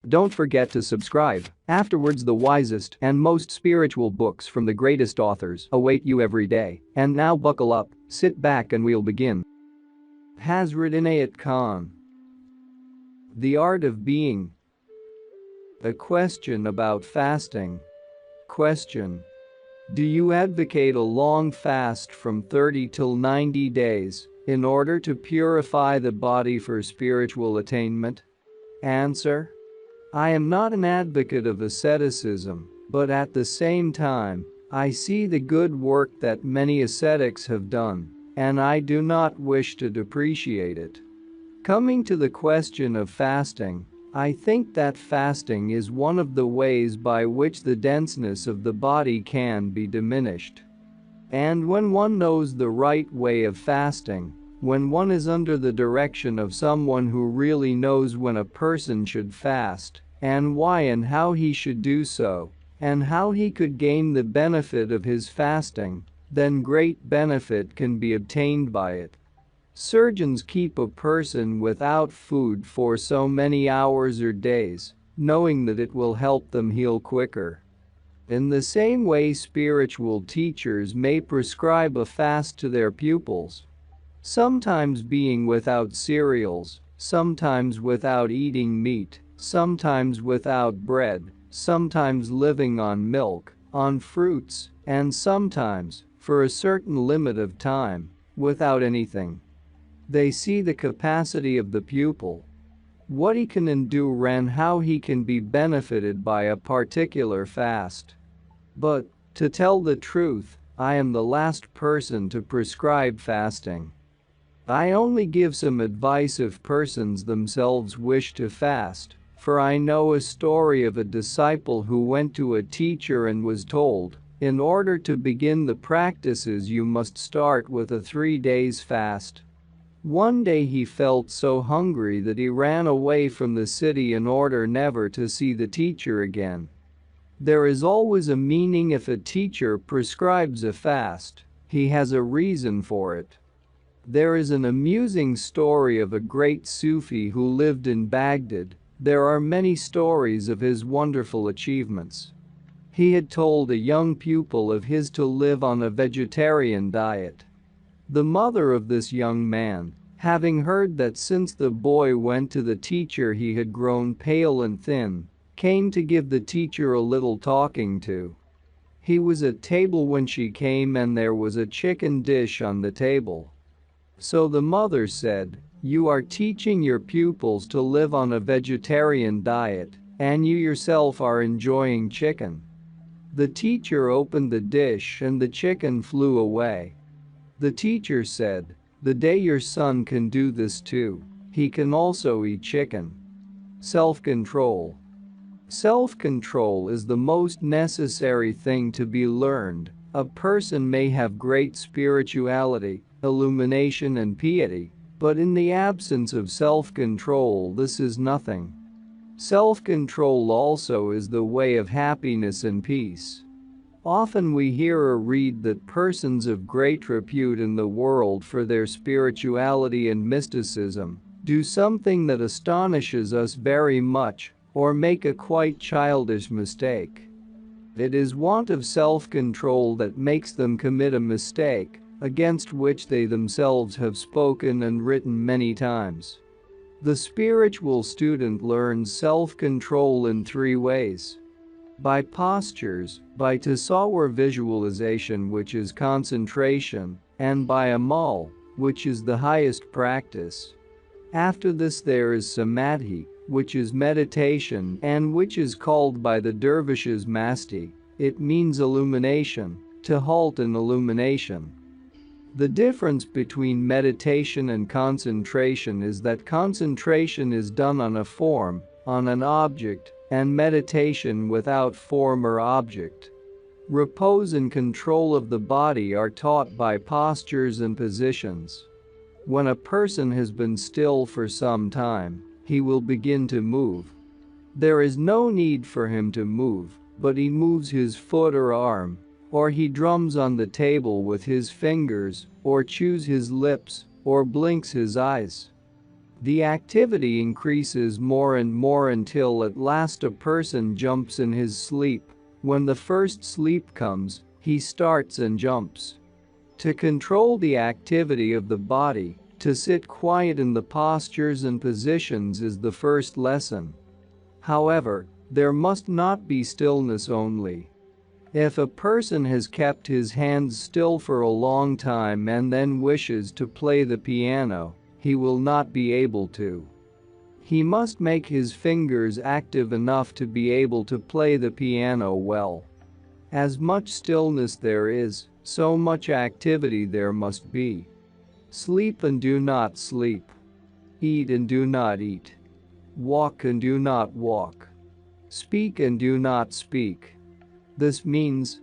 Don't forget to subscribe. Afterwards, the wisest and most spiritual books from the greatest authors await you every day. And now buckle up, sit back and we'll begin. Hazrat Inayat Khan. The Art of Being. A question about fasting. Question. Do you advocate a long fast from 30 till 90 days in order to purify the body for spiritual attainment? Answer. I am not an advocate of asceticism, but at the same time, I see the good work that many ascetics have done, and I do not wish to depreciate it. Coming to the question of fasting, I think that fasting is one of the ways by which the denseness of the body can be diminished. And when one knows the right way of fasting, when one is under the direction of someone who really knows when a person should fast, and why and how he should do so, and how he could gain the benefit of his fasting, then great benefit can be obtained by it. Surgeons keep a person without food for so many hours or days, knowing that it will help them heal quicker. In the same way, spiritual teachers may prescribe a fast to their pupils. Sometimes being without cereals, sometimes without eating meat, sometimes without bread, sometimes living on milk, on fruits, and sometimes, for a certain limit of time, without anything. They see the capacity of the pupil, what he can endure and how he can be benefited by a particular fast. But, to tell the truth, I am the last person to prescribe fasting. I only give some advice if persons themselves wish to fast, for I know a story of a disciple who went to a teacher and was told, in order to begin the practices you must start with a 3 days fast. One day he felt so hungry that he ran away from the city in order never to see the teacher again. There is always a meaning if a teacher prescribes a fast, he has a reason for it. There is an amusing story of a great Sufi who lived in Baghdad. There are many stories of his wonderful achievements. He had told a young pupil of his to live on a vegetarian diet. The mother of this young man, having heard that since the boy went to the teacher he had grown pale and thin, came to give the teacher a little talking to. He was at table when she came and there was a chicken dish on the table. So the mother said, "You are teaching your pupils to live on a vegetarian diet, and you yourself are enjoying chicken." The teacher opened the dish and the chicken flew away. The teacher said, "The day your son can do this too, he can also eat chicken." Self-control. Self-control is the most necessary thing to be learned. A person may have great spirituality, illumination and piety, but in the absence of self-control this is nothing. Self-control also is the way of happiness and peace. Often we hear or read that persons of great repute in the world for their spirituality and mysticism do something that astonishes us very much, or make a quite childish mistake. It is want of self-control that makes them commit a mistake, against which they themselves have spoken and written many times. The spiritual student learns self-control in 3 ways. By postures, by tasawwur visualization which is concentration, and by amal, which is the highest practice. After this there is samadhi, which is meditation and which is called by the dervishes masti. It means illumination, to halt in illumination. The difference between meditation and concentration is that concentration is done on a form, on an object, and meditation without form or object. Repose and control of the body are taught by postures and positions. When a person has been still for some time, he will begin to move. There is no need for him to move, but he moves his foot or arm, or he drums on the table with his fingers, or chews his lips, or blinks his eyes. The activity increases more and more until at last a person jumps in his sleep. When the first sleep comes, he starts and jumps. To control the activity of the body, to sit quiet in the postures and positions is the first lesson. However, there must not be stillness only. If a person has kept his hands still for a long time and then wishes to play the piano, he will not be able to. He must make his fingers active enough to be able to play the piano well. As much stillness there is, so much activity there must be. Sleep and do not sleep. Eat and do not eat. Walk and do not walk. Speak and do not speak. This means,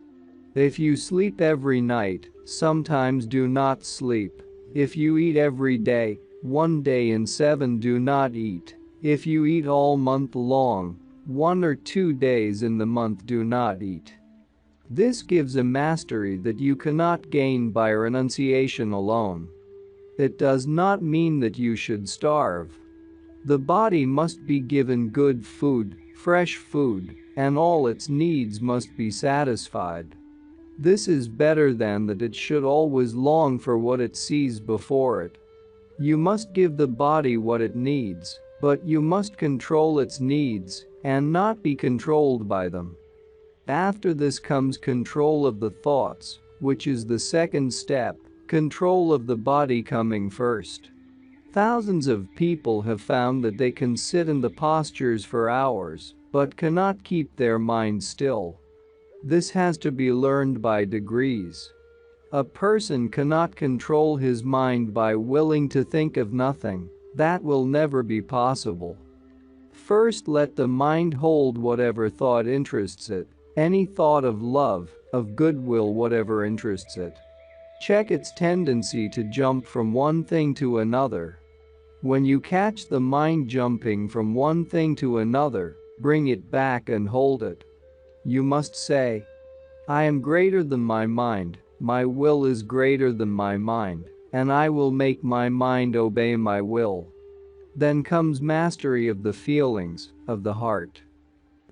if you sleep every night, sometimes do not sleep. If you eat every day, 1 day in 7 do not eat. If you eat all month long, 1 or 2 days in the month do not eat. This gives a mastery that you cannot gain by renunciation alone. It does not mean that you should starve. The body must be given good food, fresh food, and all its needs must be satisfied. This is better than that it should always long for what it sees before it. You must give the body what it needs, but you must control its needs and not be controlled by them. After this comes control of the thoughts, which is the second step, control of the body coming first. Thousands of people have found that they can sit in the postures for hours, but cannot keep their mind still. This has to be learned by degrees. A person cannot control his mind by willing to think of nothing. That will never be possible. First, let the mind hold whatever thought interests it, any thought of love, of goodwill, whatever interests it. Check its tendency to jump from one thing to another. When you catch the mind jumping from one thing to another, bring it back and hold it. You must say, I am greater than my mind, my will is greater than my mind, and I will make my mind obey my will. Then comes mastery of the feelings, of the heart.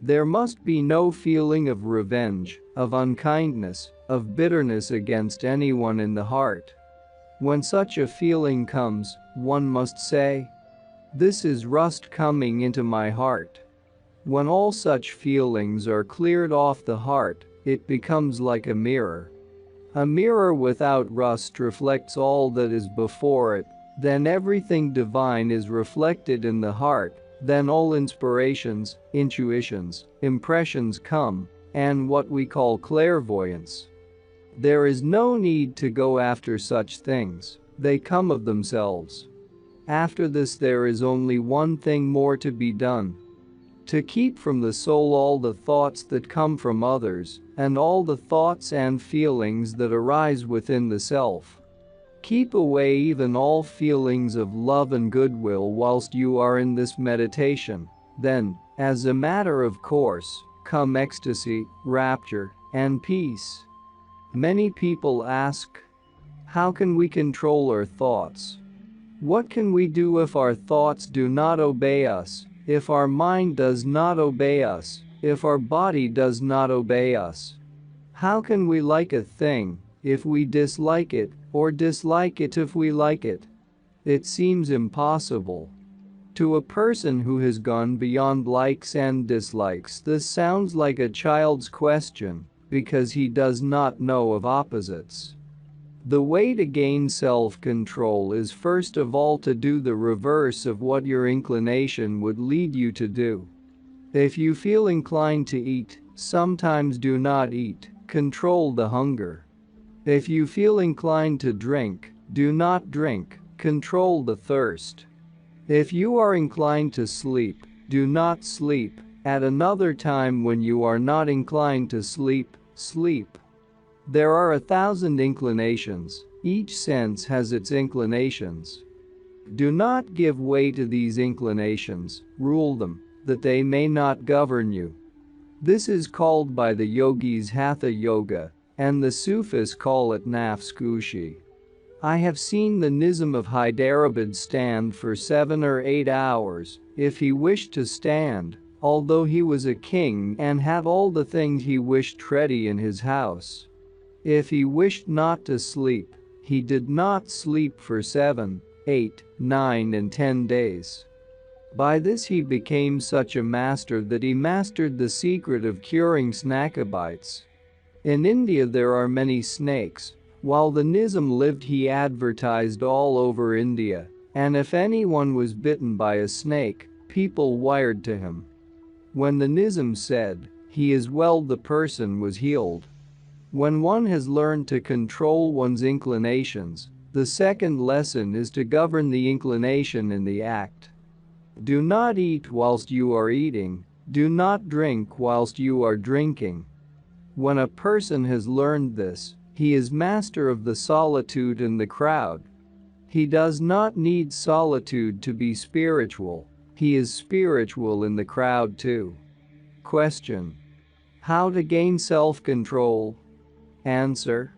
There must be no feeling of revenge, of unkindness, of bitterness against anyone in the heart. When such a feeling comes, one must say, this is rust coming into my heart. When all such feelings are cleared off the heart, it becomes like a mirror. A mirror without rust reflects all that is before it, then everything divine is reflected in the heart, then all inspirations, intuitions, impressions come, and what we call clairvoyance. There is no need to go after such things, they come of themselves. After this there is only one thing more to be done. To keep from the soul all the thoughts that come from others, and all the thoughts and feelings that arise within the self. Keep away even all feelings of love and goodwill whilst you are in this meditation. Then, as a matter of course, come ecstasy, rapture, and peace. Many people ask, how can we control our thoughts? What can we do if our thoughts do not obey us? If our mind does not obey us, if our body does not obey us? How can we like a thing if we dislike it, or dislike it if we like it? It seems impossible. To a person who has gone beyond likes and dislikes, this sounds like a child's question, because he does not know of opposites. The way to gain self-control is first of all to do the reverse of what your inclination would lead you to do. If you feel inclined to eat, sometimes do not eat, control the hunger. If you feel inclined to drink, do not drink, control the thirst. If you are inclined to sleep, do not sleep. At another time when you are not inclined to sleep, sleep. There are 1,000 inclinations, each sense has its inclinations. Do not give way to these inclinations, rule them, that they may not govern you. This is called by the yogis Hatha Yoga, and the Sufis call it Nafs Kushi. I have seen the Nizam of Hyderabad stand for 7 or 8 hours, if he wished to stand, although he was a king and had all the things he wished ready in his house. If he wished not to sleep, he did not sleep for 7, 8, 9 and 10 days. By this he became such a master that he mastered the secret of curing snakabites. In India there are many snakes. While the Nizam lived he advertised all over India, and if anyone was bitten by a snake, people wired to him. When the Nizam said, "He is well," the person was healed. When one has learned to control one's inclinations, the second lesson is to govern the inclination in the act. Do not eat whilst you are eating, do not drink whilst you are drinking. When a person has learned this, he is master of the solitude in the crowd. He does not need solitude to be spiritual, he is spiritual in the crowd too. Question: how to gain self-control? Answer: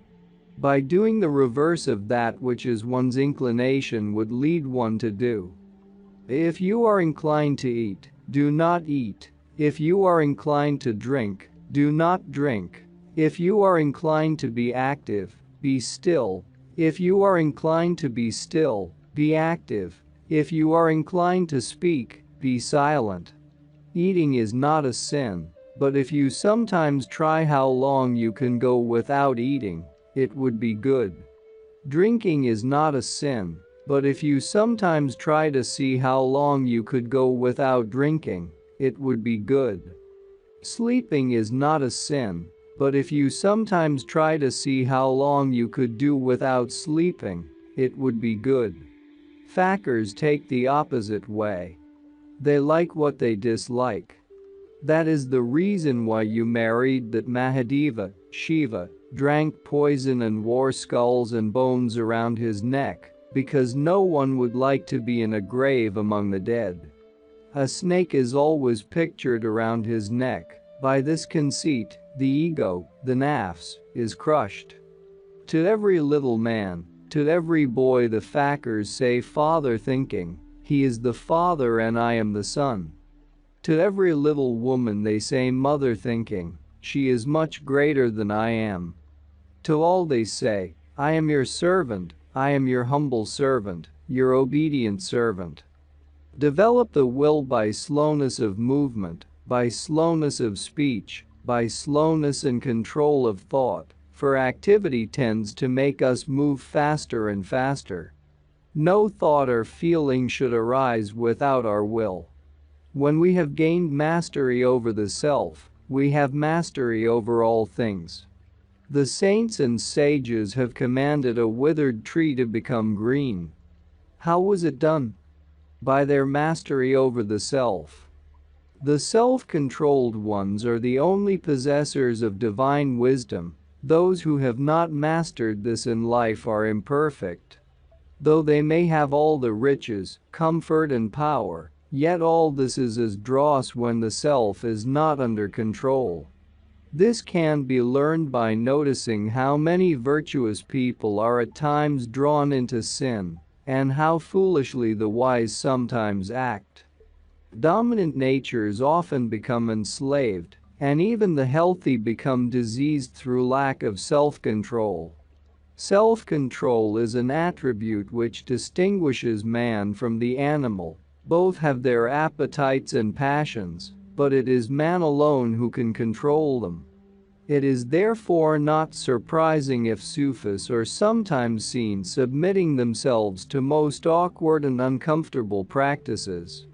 by doing the reverse of that which is one's inclination would lead one to do. If you are inclined to eat, do not eat. If you are inclined to drink, do not drink. If you are inclined to be active, be still. If you are inclined to be still, be active. If you are inclined to speak, be silent. Eating is not a sin, but if you sometimes try how long you can go without eating, it would be good. Drinking is not a sin, but if you sometimes try to see how long you could go without drinking, it would be good. Sleeping is not a sin, but if you sometimes try to see how long you could do without sleeping, it would be good. Fakirs take the opposite way. They like what they dislike. That is the reason why you married that Mahadeva, Shiva, drank poison and wore skulls and bones around his neck, because no one would like to be in a grave among the dead. A snake is always pictured around his neck. By this conceit, the ego, the nafs, is crushed. To every little man, to every boy the fakirs say father thinking, he is the father and I am the son. To every little woman they say mother thinking, she is much greater than I am. To all they say, I am your servant, I am your humble servant, your obedient servant. Develop the will by slowness of movement, by slowness of speech, by slowness and control of thought, for activity tends to make us move faster and faster. No thought or feeling should arise without our will. When we have gained mastery over the self, we have mastery over all things. The saints and sages have commanded a withered tree to become green. How was it done? By their mastery over the self. The self-controlled ones are the only possessors of divine wisdom. Those who have not mastered this in life are imperfect. Though they may have all the riches, comfort and power, yet all this is as dross when the self is not under control. This can be learned by noticing how many virtuous people are at times drawn into sin, and how foolishly the wise sometimes act. Dominant natures often become enslaved, and even the healthy become diseased through lack of self-control. Self-control is an attribute which distinguishes man from the animal. Both have their appetites and passions, but it is man alone who can control them. It is therefore not surprising if Sufis are sometimes seen submitting themselves to most awkward and uncomfortable practices.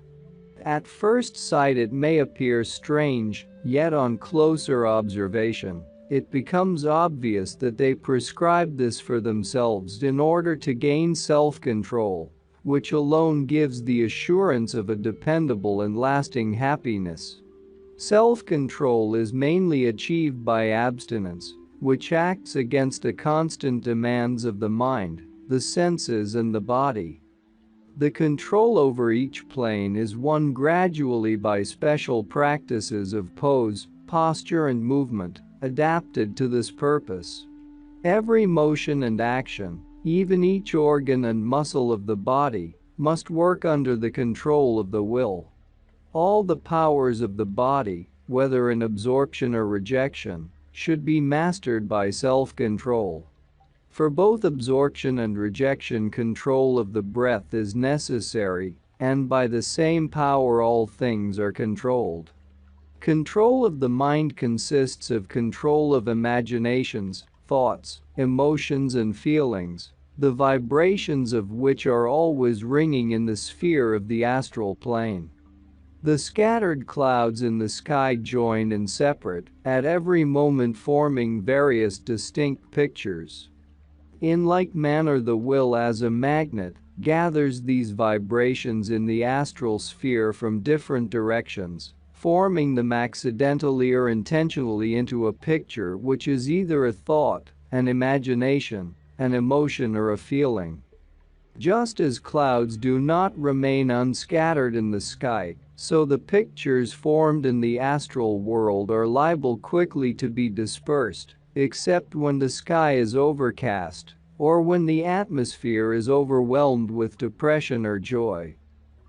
At first sight it may appear strange, yet on closer observation, it becomes obvious that they prescribe this for themselves in order to gain self-control, which alone gives the assurance of a dependable and lasting happiness. Self-control is mainly achieved by abstinence, which acts against the constant demands of the mind, the senses and the body. The control over each plane is won gradually by special practices of pose, posture and movement, adapted to this purpose. Every motion and action, Even each organ and muscle of the body must work under the control of the will. All the powers of the body, whether in absorption or rejection, should be mastered by self-control. For both absorption and rejection, control of the breath is necessary, and by the same power all things are controlled. Control of the mind consists of control of imaginations, thoughts, emotions and feelings, the vibrations of which are always ringing in the sphere of the astral plane. The scattered clouds in the sky join and separate at every moment, forming various distinct pictures. In like manner, the will as a magnet gathers these vibrations in the astral sphere from different directions, forming them accidentally or intentionally into a picture which is either a thought, an imagination, an emotion or a feeling. Just as clouds do not remain unscattered in the sky, so the pictures formed in the astral world are liable quickly to be dispersed, except when the sky is overcast or when the atmosphere is overwhelmed with depression or joy.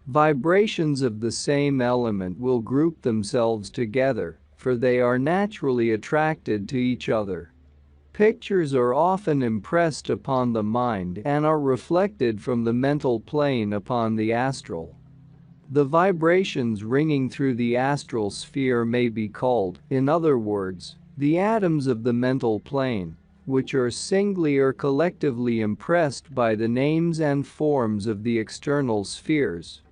Vibrations of the same element will group themselves together, for they are naturally attracted to each other. Pictures are often impressed upon the mind and are reflected from the mental plane upon the astral. The vibrations ringing through the astral sphere may be called, in other words, the atoms of the mental plane, which are singly or collectively impressed by the names and forms of the external spheres.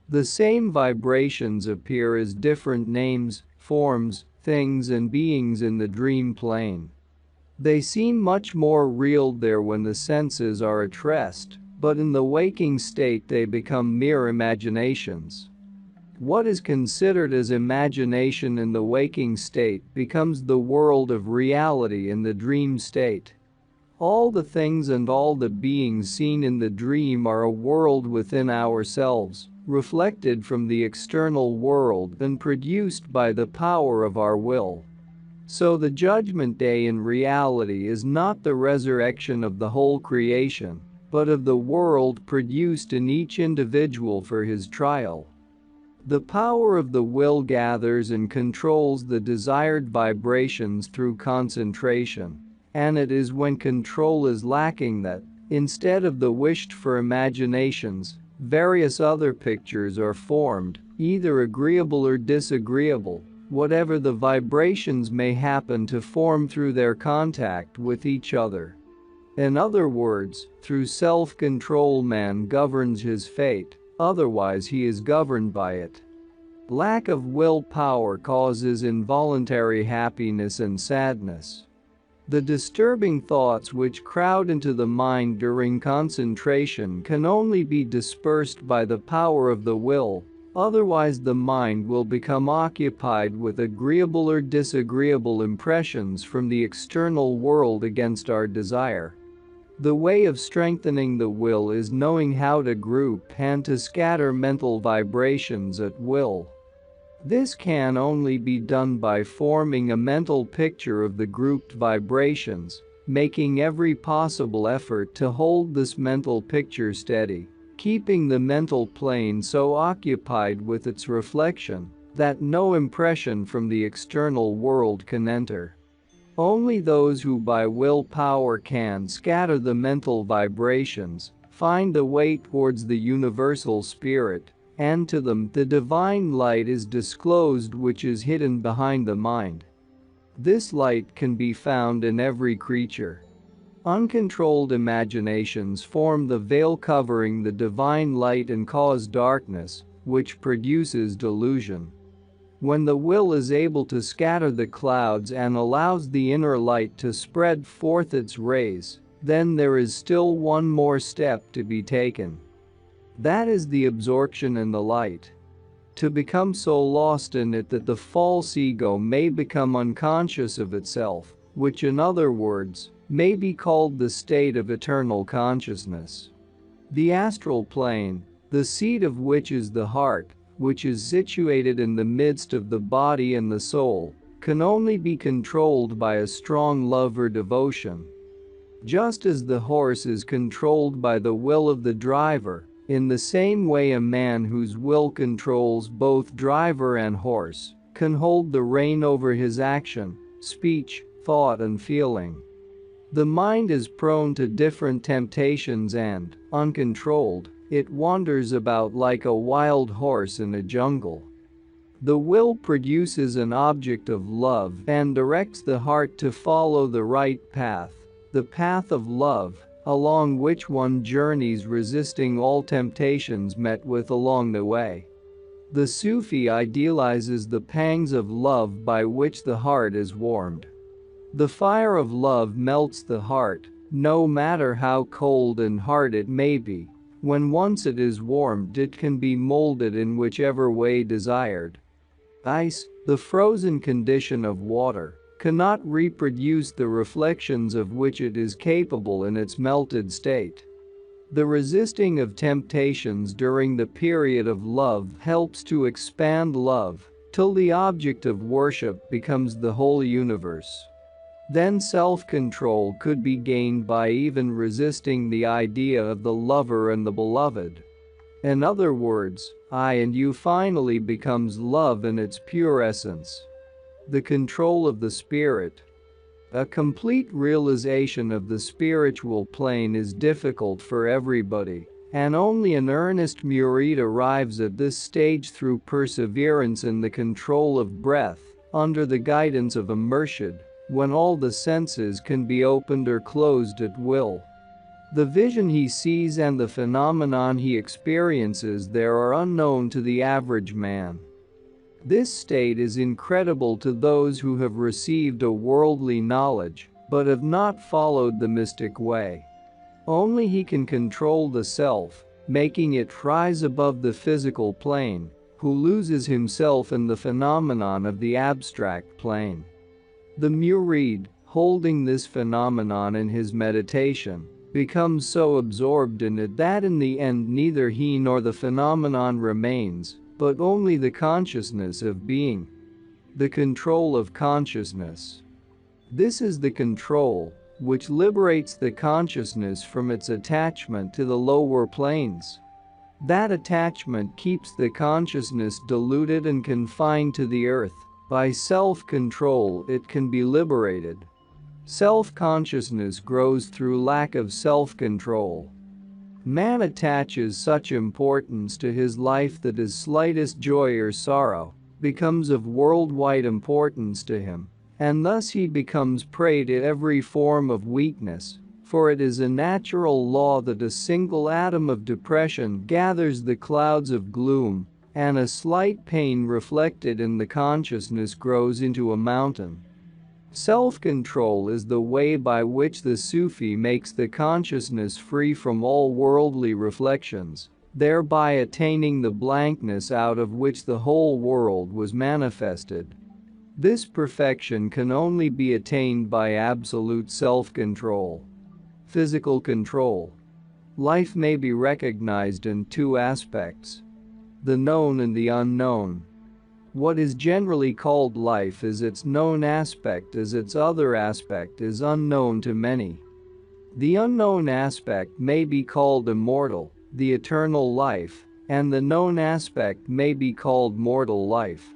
The same vibrations appear as different names, forms, things and beings in the dream plane. They seem much more real there when the senses are at rest, but in the waking state they become mere imaginations. What is considered as imagination in the waking state becomes the world of reality in the dream state. All the things and all the beings seen in the dream are a world within ourselves, reflected from the external world and produced by the power of our will. So the judgment day in reality is not the resurrection of the whole creation, but of the world produced in each individual for his trial. The power of the will gathers and controls the desired vibrations through concentration, and it is when control is lacking that, instead of the wished-for imaginations, various other pictures are formed, either agreeable or disagreeable, whatever the vibrations may happen to form through their contact with each other. In other words, through self-control man governs his fate, otherwise he is governed by it. Lack of willpower causes involuntary happiness and sadness. The disturbing thoughts which crowd into the mind during concentration can only be dispersed by the power of the will, otherwise the mind will become occupied with agreeable or disagreeable impressions from the external world against our desire. The way of strengthening the will is knowing how to group and to scatter mental vibrations at will. This can only be done by forming a mental picture of the grouped vibrations, making every possible effort to hold this mental picture steady, keeping the mental plane so occupied with its reflection that no impression from the external world can enter. Only those who by willpower can scatter the mental vibrations find the way towards the universal spirit, and to them the divine light is disclosed which is hidden behind the mind. This light can be found in every creature. Uncontrolled imaginations form the veil covering the divine light and cause darkness, which produces delusion. When the will is able to scatter the clouds and allows the inner light to spread forth its rays, then there is still one more step to be taken. That is the absorption in the light. To become so lost in it that the false ego may become unconscious of itself, which in other words, may be called the state of eternal consciousness. The astral plane, the seat of which is the heart, which is situated in the midst of the body and the soul, can only be controlled by a strong love or devotion. Just as the horse is controlled by the will of the driver, in the same way a man whose will controls both driver and horse can hold the rein over his action, speech, thought and feeling. The mind is prone to different temptations and, uncontrolled, it wanders about like a wild horse in a jungle. The will produces an object of love and directs the heart to follow the right path, the path of love, along which one journeys resisting all temptations met with along the way. The Sufi idealizes the pangs of love by which the heart is warmed. The fire of love melts the heart, no matter how cold and hard it may be. When once it is warmed, it can be molded in whichever way desired. Ice, the frozen condition of water, cannot reproduce the reflections of which it is capable in its melted state. The resisting of temptations during the period of love helps to expand love, till the object of worship becomes the whole universe. Then self-control could be gained by even resisting the idea of the lover and the beloved. In other words, I and you finally becomes love in its pure essence. The control of the spirit. A complete realization of the spiritual plane is difficult for everybody, and only an earnest murid arrives at this stage through perseverance in the control of breath, under the guidance of a murshid, when all the senses can be opened or closed at will. The vision he sees and the phenomenon he experiences there are unknown to the average man. This state is incredible to those who have received a worldly knowledge, but have not followed the mystic way. Only he can control the self, making it rise above the physical plane, who loses himself in the phenomenon of the abstract plane. The murid, holding this phenomenon in his meditation, becomes so absorbed in it that in the end neither he nor the phenomenon remains, but only the consciousness of being. The control of consciousness. This is the control which liberates the consciousness from its attachment to the lower planes. That attachment keeps the consciousness deluded and confined to the earth. By self-control it can be liberated. Self-consciousness grows through lack of self-control. Man attaches such importance to his life that his slightest joy or sorrow becomes of worldwide importance to him, and thus he becomes prey to every form of weakness, for it is a natural law that a single atom of depression gathers the clouds of gloom, and a slight pain reflected in the consciousness grows into a mountain. Self-control is the way by which the Sufi makes the consciousness free from all worldly reflections, thereby attaining the blankness out of which the whole world was manifested. This perfection can only be attained by absolute self-control. Physical control. Life may be recognized in two aspects: the known and the unknown. What is generally called life is its known aspect, as its other aspect is unknown to many. The unknown aspect may be called immortal, the eternal life, and the known aspect may be called mortal life.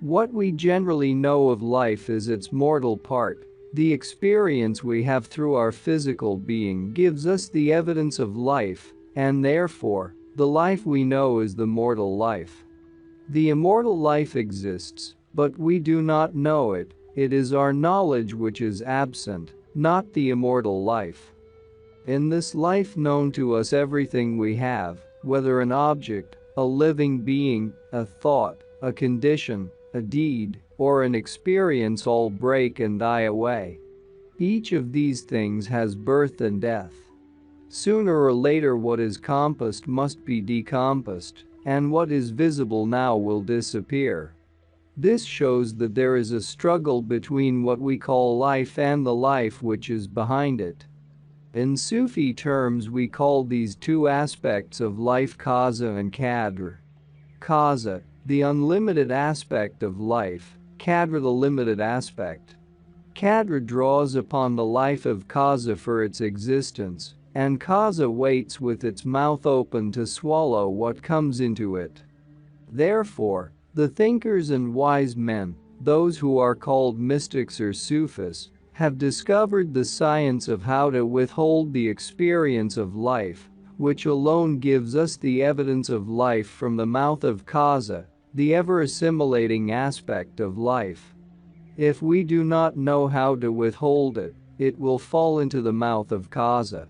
What we generally know of life is its mortal part. The experience we have through our physical being gives us the evidence of life, and therefore, the life we know is the mortal life. The immortal life exists, but we do not know it. It is our knowledge which is absent, not the immortal life. In this life known to us, everything we have, whether an object, a living being, a thought, a condition, a deed, or an experience, all break and die away. Each of these things has birth and death. Sooner or later what is compassed must be decomposed, and what is visible now will disappear. This shows that there is a struggle between what we call life and the life which is behind it. In Sufi terms we call these two aspects of life Kaza and Qadr. Kaza, the unlimited aspect of life, Qadr, the limited aspect. Kadra draws upon the life of Kaza for its existence, and Kaza waits with its mouth open to swallow what comes into it. Therefore, the thinkers and wise men, those who are called mystics or Sufis, have discovered the science of how to withhold the experience of life, which alone gives us the evidence of life from the mouth of Kaza, the ever-assimilating aspect of life. If we do not know how to withhold it, it will fall into the mouth of Kaza.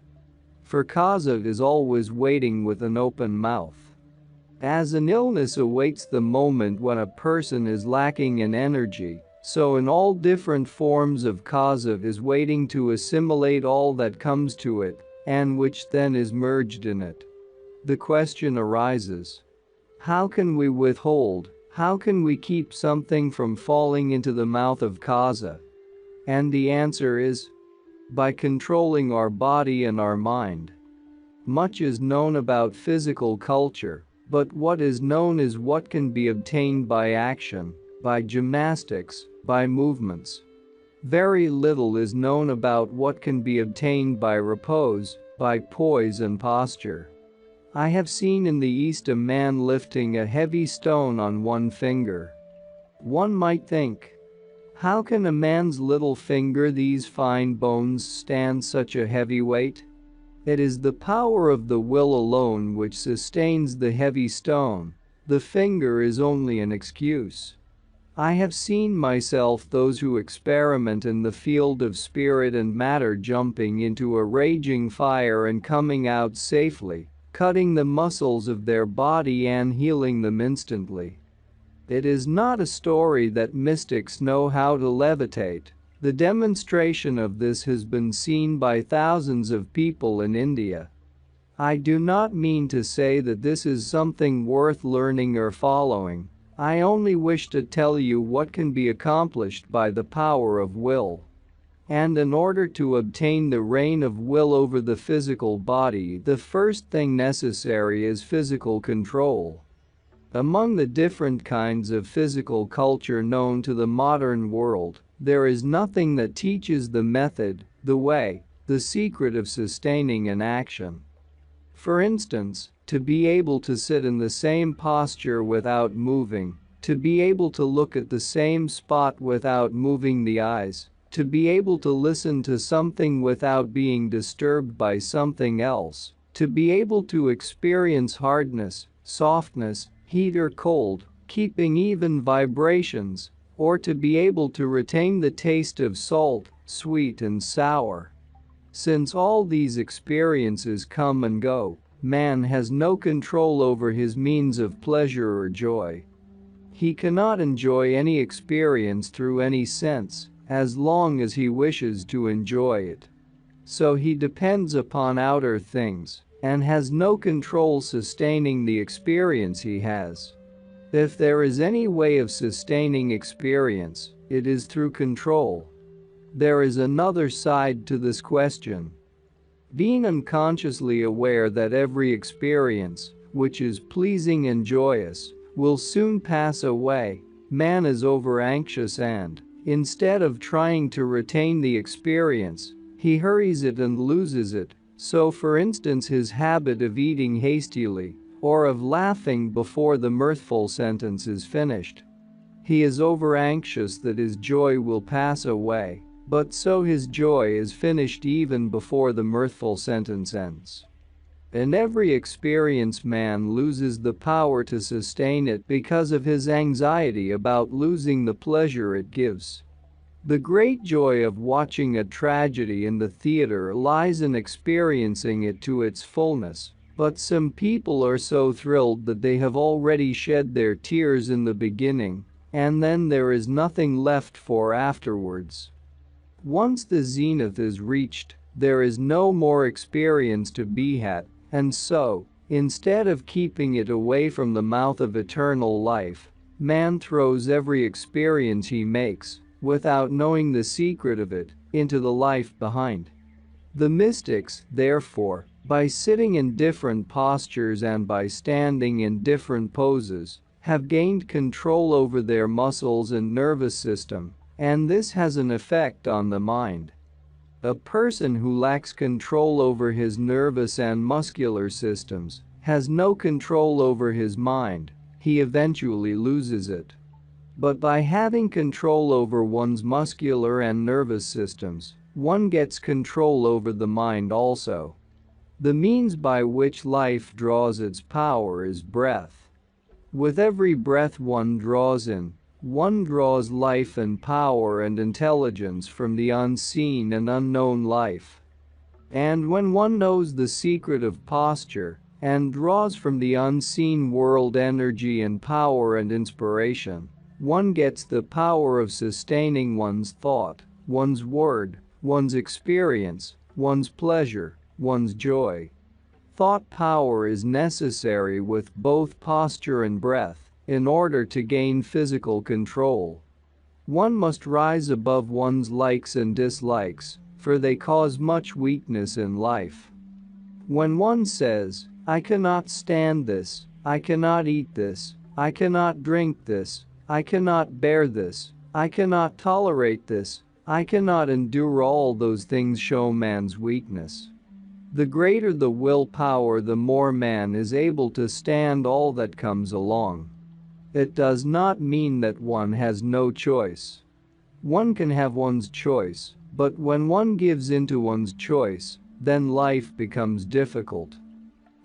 For Kaza is always waiting with an open mouth. As an illness awaits the moment when a person is lacking in energy, so in all different forms of Kaza is waiting to assimilate all that comes to it, and which then is merged in it. The question arises: how can we withhold, how can we keep something from falling into the mouth of Kaza? And the answer is by controlling our body and our mind. Much is known about physical culture, but what is known is what can be obtained by action, by gymnastics, by movements. Very little is known about what can be obtained by repose, by poise and posture. I have seen in the East a man lifting a heavy stone on one finger. One might think, how can a man's little finger, these fine bones, stand such a heavy weight? It is the power of the will alone which sustains the heavy stone. The finger is only an excuse. I have seen myself those who experiment in the field of spirit and matter jumping into a raging fire and coming out safely, cutting the muscles of their body and healing them instantly. It is not a story that mystics know how to levitate. The demonstration of this has been seen by thousands of people in India. I do not mean to say that this is something worth learning or following. I only wish to tell you what can be accomplished by the power of will. And in order to obtain the reign of will over the physical body, the first thing necessary is physical control. Among the different kinds of physical culture known to the modern world, there is nothing that teaches the method, the way, the secret of sustaining an action. For instance, to be able to sit in the same posture without moving, to be able to look at the same spot without moving the eyes, to be able to listen to something without being disturbed by something else, to be able to experience hardness, softness, heat or cold, keeping even vibrations, or to be able to retain the taste of salt, sweet and sour. Since all these experiences come and go, man has no control over his means of pleasure or joy. He cannot enjoy any experience through any sense, as long as he wishes to enjoy it. So he depends upon outer things, and has no control sustaining the experience he has. If there is any way of sustaining experience, it is through control. There is another side to this question. Being unconsciously aware that every experience, which is pleasing and joyous, will soon pass away, man is over-anxious and, instead of trying to retain the experience, he hurries it and loses it. So for instance, his habit of eating hastily, or of laughing before the mirthful sentence is finished. He is over-anxious that his joy will pass away, but so his joy is finished even before the mirthful sentence ends. In every experience, man loses the power to sustain it because of his anxiety about losing the pleasure it gives. The great joy of watching a tragedy in the theater lies in experiencing it to its fullness, but some people are so thrilled that they have already shed their tears in the beginning, and then there is nothing left for afterwards. Once the zenith is reached, there is no more experience to be had, and so, instead of keeping it away from the mouth of eternal life, man throws every experience he makes, without knowing the secret of it, into the life behind. The mystics, therefore, by sitting in different postures and by standing in different poses, have gained control over their muscles and nervous system, and this has an effect on the mind. A person who lacks control over his nervous and muscular systems has no control over his mind. He eventually loses it. But by having control over one's muscular and nervous systems, one gets control over the mind also. The means by which life draws its power is breath. With every breath one draws in, one draws life and power and intelligence from the unseen and unknown life. And when one knows the secret of posture and draws from the unseen world energy and power and inspiration, one gets the power of sustaining one's thought, one's word, one's experience, one's pleasure, one's joy. Thought power is necessary with both posture and breath in order to gain physical control. One must rise above one's likes and dislikes, for they cause much weakness in life. When one says, "I cannot stand this, I cannot eat this, I cannot drink this, I cannot bear this, I cannot tolerate this, I cannot endure all those things," show man's weakness. The greater the willpower, the more man is able to stand all that comes along. It does not mean that one has no choice. One can have one's choice, but when one gives in to one's choice, then life becomes difficult.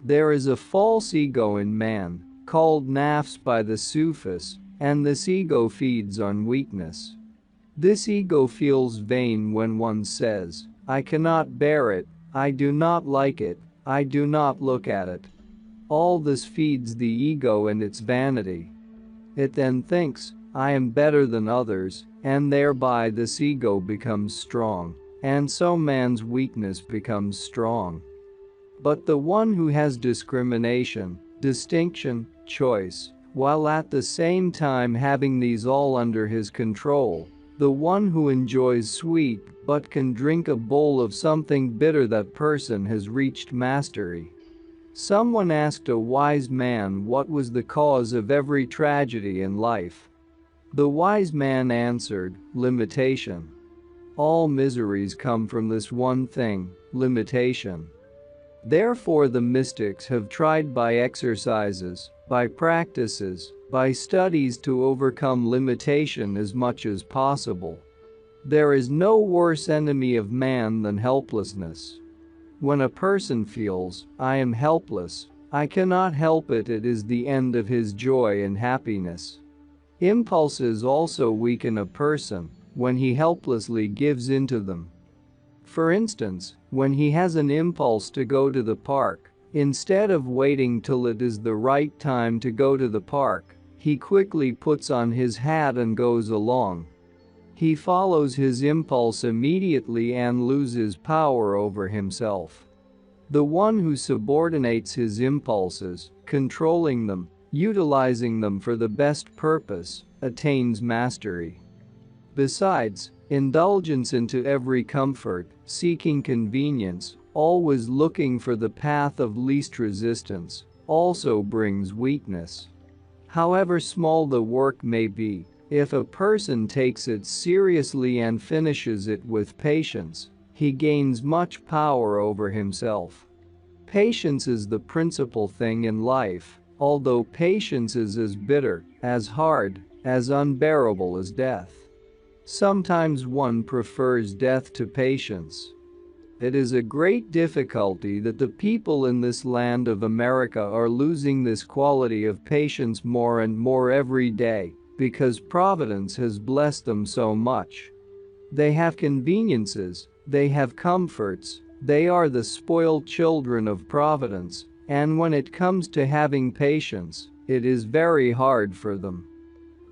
There is a false ego in man, called nafs by the Sufis, and this ego feeds on weakness. This ego feels vain when one says, "I cannot bear it, I do not like it, I do not look at it." All this feeds the ego and its vanity. It then thinks, "I am better than others," and thereby this ego becomes strong, and so man's weakness becomes strong. But the one who has discrimination, distinction, choice, while at the same time having these all under his control, the one who enjoys sweet but can drink a bowl of something bitter, that person has reached mastery. Someone asked a wise man what was the cause of every tragedy in life. The wise man answered, "Limitation." All miseries come from this one thing, limitation. Therefore the mystics have tried by exercises, by practices, by studies to overcome limitation as much as possible. There is no worse enemy of man than helplessness. When a person feels, "I am helpless, I cannot help it," it is the end of his joy and happiness. Impulses also weaken a person when he helplessly gives in to them. For instance, when he has an impulse to go to the park, instead of waiting till it is the right time to go to the park, he quickly puts on his hat and goes along. He follows his impulse immediately and loses power over himself. The one who subordinates his impulses, controlling them, utilizing them for the best purpose, attains mastery. Besides, indulgence into every comfort, seeking convenience, always looking for the path of least resistance, also brings weakness. However small the work may be, if a person takes it seriously and finishes it with patience, he gains much power over himself. Patience is the principal thing in life, although patience is as bitter, as hard, as unbearable as death. Sometimes one prefers death to patience. It is a great difficulty that the people in this land of America are losing this quality of patience more and more every day, because Providence has blessed them so much. They have conveniences, they have comforts, they are the spoiled children of Providence, and when it comes to having patience, it is very hard for them.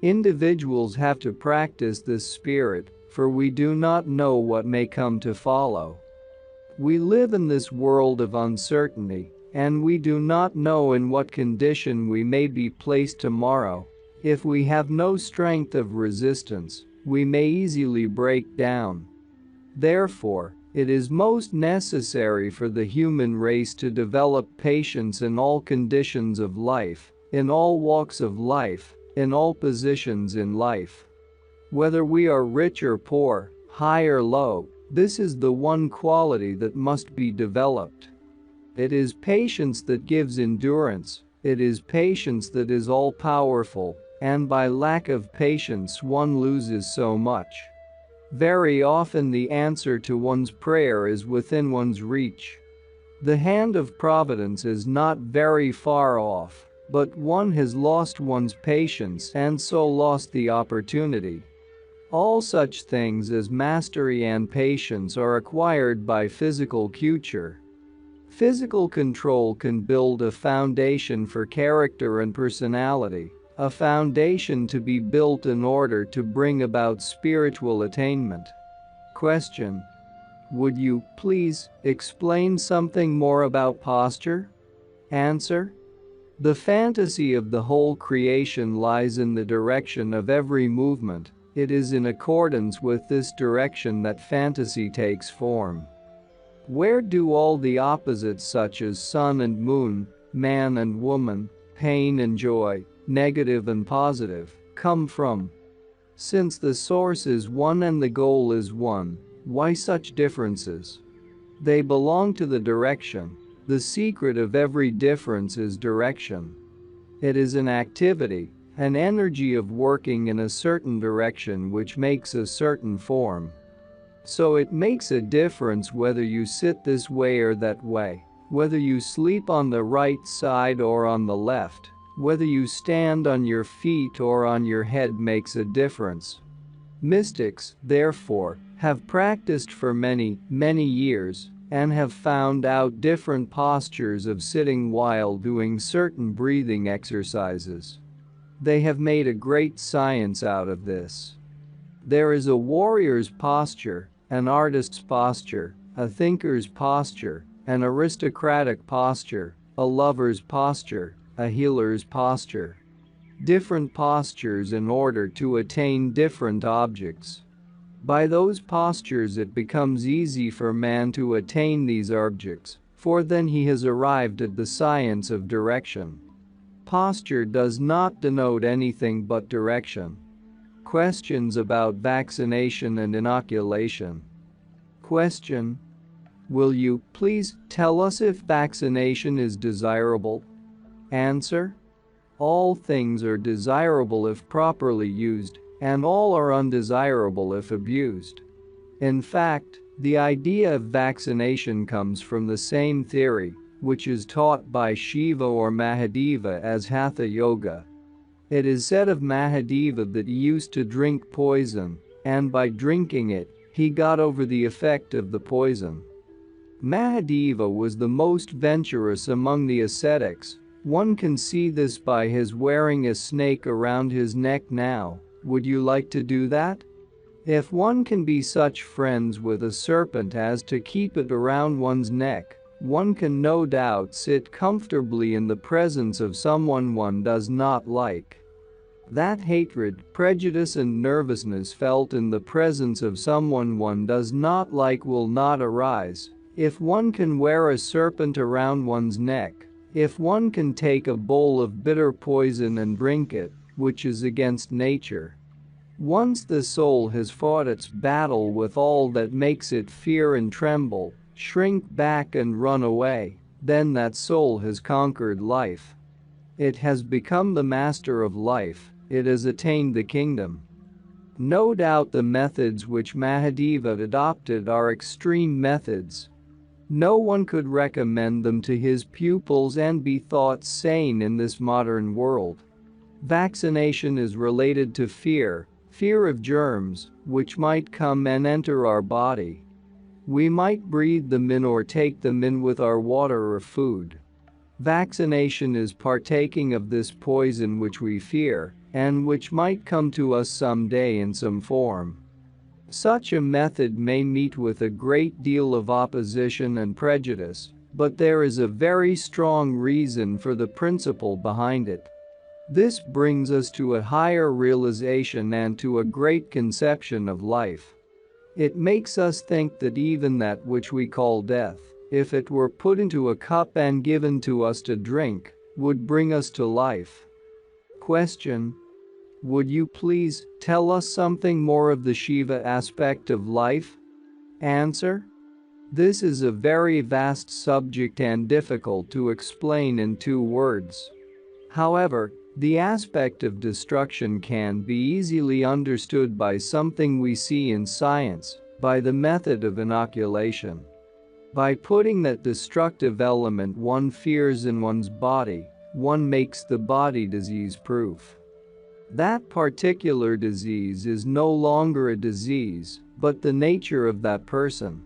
Individuals have to practice this spirit, for we do not know what may come to follow. We live in this world of uncertainty, and we do not know in what condition we may be placed tomorrow. If we have no strength of resistance, we may easily break down. Therefore, it is most necessary for the human race to develop patience in all conditions of life, in all walks of life, in all positions in life. Whether we are rich or poor, high or low, this is the one quality that must be developed. It is patience that gives endurance, it is patience that is all-powerful, and by lack of patience one loses so much. Very often the answer to one's prayer is within one's reach. The hand of providence is not very far off, but one has lost one's patience and so lost the opportunity. All such things as mastery and patience are acquired by physical culture. Physical control can build a foundation for character and personality, a foundation to be built in order to bring about spiritual attainment. Question: would you, please, explain something more about posture? Answer: the fantasy of the whole creation lies in the direction of every movement. It is in accordance with this direction that fantasy takes form. Where do all the opposites such as sun and moon, man and woman, pain and joy, negative and positive, come from? Since the source is one and the goal is one, why such differences? They belong to the direction. The secret of every difference is direction. It is an activity, an energy of working in a certain direction which makes a certain form. So it makes a difference whether you sit this way or that way, whether you sleep on the right side or on the left, whether you stand on your feet or on your head makes a difference. Mystics, therefore, have practiced for many, many years and have found out different postures of sitting while doing certain breathing exercises. They have made a great science out of this. There is a warrior's posture, an artist's posture, a thinker's posture, an aristocratic posture, a lover's posture, a healer's posture. Different postures in order to attain different objects. By those postures it becomes easy for man to attain these objects, for then he has arrived at the science of direction. Posture does not denote anything but direction. Questions about vaccination and inoculation. Question: will you, please, tell us if vaccination is desirable? Answer: all things are desirable if properly used, and all are undesirable if abused. In fact, the idea of vaccination comes from the same theory, which is taught by Shiva or Mahadeva as Hatha Yoga. It is said of Mahadeva that he used to drink poison, and by drinking it, he got over the effect of the poison. Mahadeva was the most venturous among the ascetics. One can see this by his wearing a snake around his neck now. Would you like to do that? If one can be such friends with a serpent as to keep it around one's neck, one can no doubt sit comfortably in the presence of someone one does not like. That hatred, prejudice and nervousness felt in the presence of someone one does not like will not arise if one can wear a serpent around one's neck, if one can take a bowl of bitter poison and drink it, which is against nature. Once the soul has fought its battle with all that makes it fear and tremble, shrink back and run away, then that soul has conquered life. It has become the master of life, it has attained the kingdom. No doubt the methods which Mahadeva adopted are extreme methods. No one could recommend them to his pupils and be thought sane in this modern world. Vaccination is related to fear of germs, which might come and enter our body. We might breathe them in or take them in with our water or food. Vaccination is partaking of this poison which we fear, and which might come to us someday in some form. Such a method may meet with a great deal of opposition and prejudice, but there is a very strong reason for the principle behind it. This brings us to a higher realization and to a great conception of life. It makes us think that even that which we call death, if it were put into a cup and given to us to drink, would bring us to life. Question: Would you please tell us something more of the Shiva aspect of life? Answer: this is a very vast subject and difficult to explain in 2 words. However, the aspect of destruction can be easily understood by something we see in science, by the method of inoculation. By putting that destructive element one fears in one's body, one makes the body disease-proof. That particular disease is no longer a disease, but the nature of that person.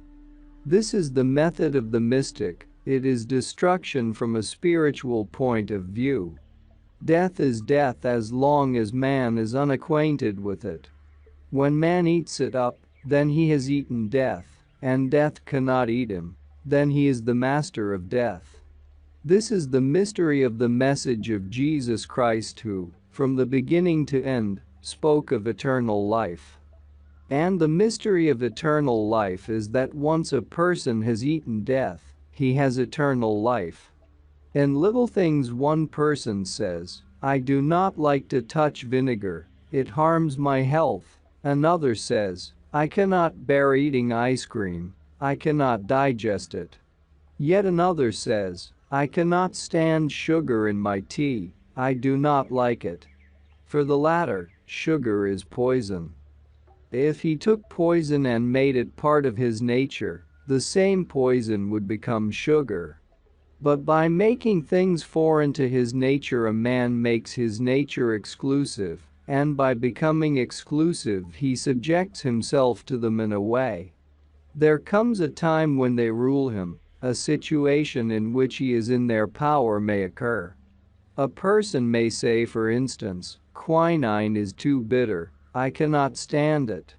This is the method of the mystic. It is destruction from a spiritual point of view. Death is death as long as man is unacquainted with it. When man eats it up, then he has eaten death, and death cannot eat him. Then he is the master of death. This is the mystery of the message of Jesus Christ, who, from the beginning to end, spoke of eternal life. And the mystery of eternal life is that once a person has eaten death, he has eternal life. In little things, one person says, "I do not like to touch vinegar, it harms my health." Another says, "I cannot bear eating ice cream, I cannot digest it." Yet another says, "I cannot stand sugar in my tea, I do not like it." For the latter, sugar is poison. If he took poison and made it part of his nature, the same poison would become sugar. But by making things foreign to his nature, a man makes his nature exclusive, and by becoming exclusive he subjects himself to them in a way. There comes a time when they rule him, a situation in which he is in their power may occur. A person may say, for instance, "Quinine is too bitter, I cannot stand it."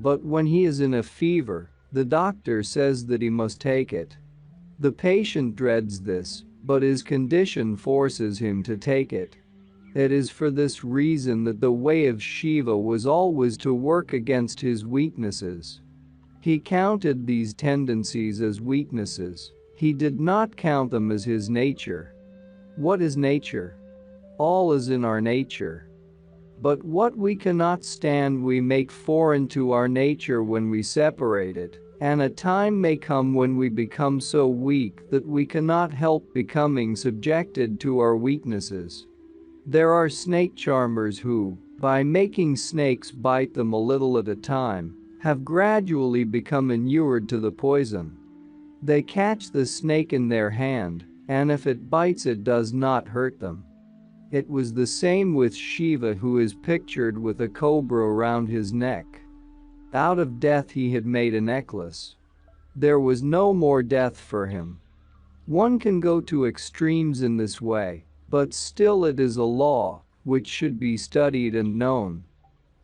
But when he is in a fever, the doctor says that he must take it. The patient dreads this, but his condition forces him to take it. It is for this reason that the way of Shiva was always to work against his weaknesses. He counted these tendencies as weaknesses. He did not count them as his nature. What is nature? All is in our nature. But what we cannot stand we make foreign to our nature when we separate it, and a time may come when we become so weak that we cannot help becoming subjected to our weaknesses. There are snake charmers who, by making snakes bite them a little at a time, have gradually become inured to the poison. They catch the snake in their hand, and if it bites it does not hurt them. It was the same with Shiva, who is pictured with a cobra around his neck. Out of death he had made a necklace. There was no more death for him. One can go to extremes in this way, but still it is a law which should be studied and known.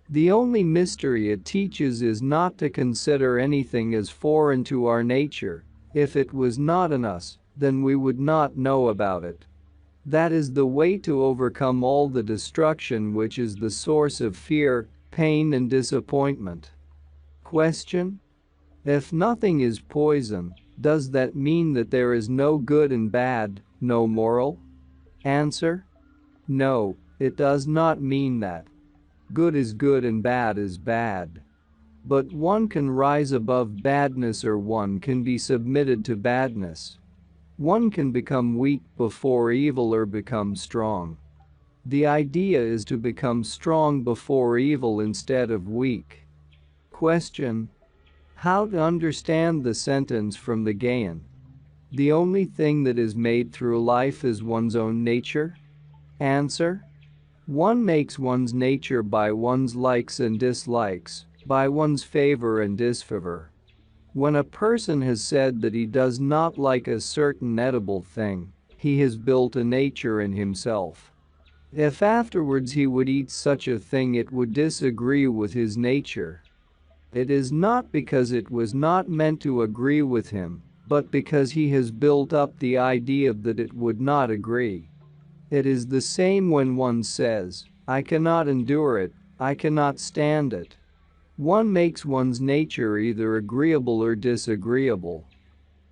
The only mystery it teaches is not to consider anything as foreign to our nature. If it was not in us, then we would not know about it. That is the way to overcome all the destruction which is the source of fear, pain and disappointment. Question: if nothing is poison, does that mean that there is no good and bad, no moral? Answer: no, it does not mean that. Good is good and bad is bad. But one can rise above badness, or one can be submitted to badness. One can become weak before evil or become strong. The idea is to become strong before evil instead of weak. Question: how to understand the sentence from the Gyan? The only thing that is made through life is one's own nature? Answer: one makes one's nature by one's likes and dislikes, by one's favor and disfavor. When a person has said that he does not like a certain edible thing, he has built a nature in himself. If afterwards he would eat such a thing, it would disagree with his nature. It is not because it was not meant to agree with him, but because he has built up the idea that it would not agree. It is the same when one says, "I cannot endure it, I cannot stand it." One makes one's nature either agreeable or disagreeable.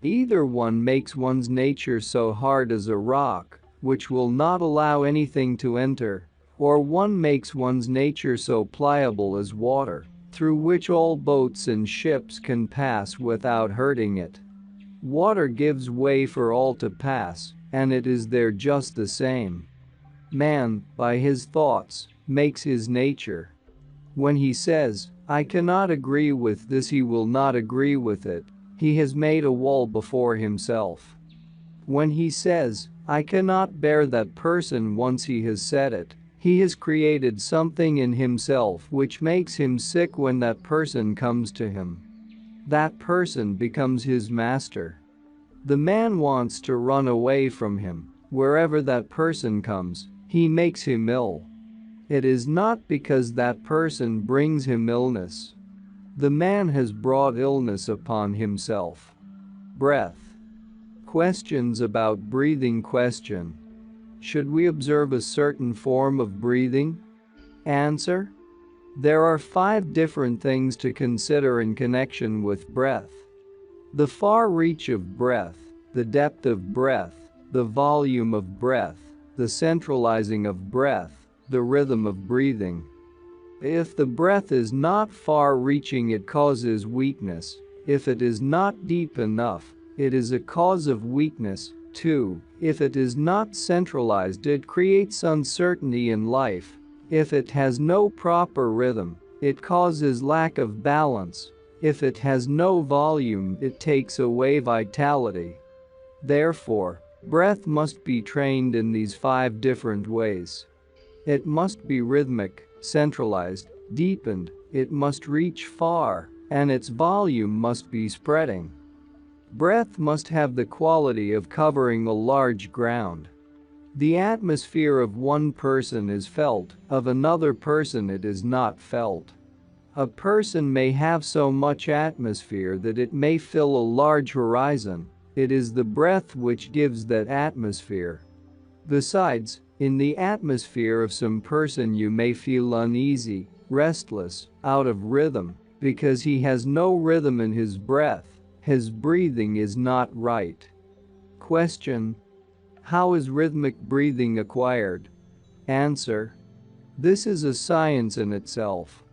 Either one makes one's nature so hard as a rock, which will not allow anything to enter, Or one makes one's nature so pliable as water, through which all boats and ships can pass without hurting it. Water gives way for all to pass, and it is there just the same. Man, by his thoughts, makes his nature. When he says, "I cannot agree with this," he will not agree with it. He has made a wall before himself. When he says, "I cannot bear that person," once he has said it, he has created something in himself which makes him sick when that person comes to him. That person becomes his master. The man wants to run away from him. Wherever that person comes, he makes him ill. It is not because that person brings him illness. The man has brought illness upon himself. Breath. Questions about breathing. Question: should we observe a certain form of breathing? Answer: there are 5 different things to consider in connection with breath. The far reach of breath, the depth of breath, the volume of breath, the centralizing of breath, the rhythm of breathing. If the breath is not far-reaching, it causes weakness. If it is not deep enough, it is a cause of weakness. 2. If it is not centralized, it creates uncertainty in life. If it has no proper rhythm, it causes lack of balance. If it has no volume, it takes away vitality. Therefore, breath must be trained in these 5 different ways. It must be rhythmic, centralized, deepened, it must reach far, and its volume must be spreading. Breath must have the quality of covering a large ground. The atmosphere of one person is felt, of another person it is not felt. A person may have so much atmosphere that it may fill a large horizon. It is the breath which gives that atmosphere. Besides, in the atmosphere of some person you may feel uneasy, restless, out of rhythm, because he has no rhythm in his breath. His breathing is not right. Question: how is rhythmic breathing acquired? Answer: this is a science in itself.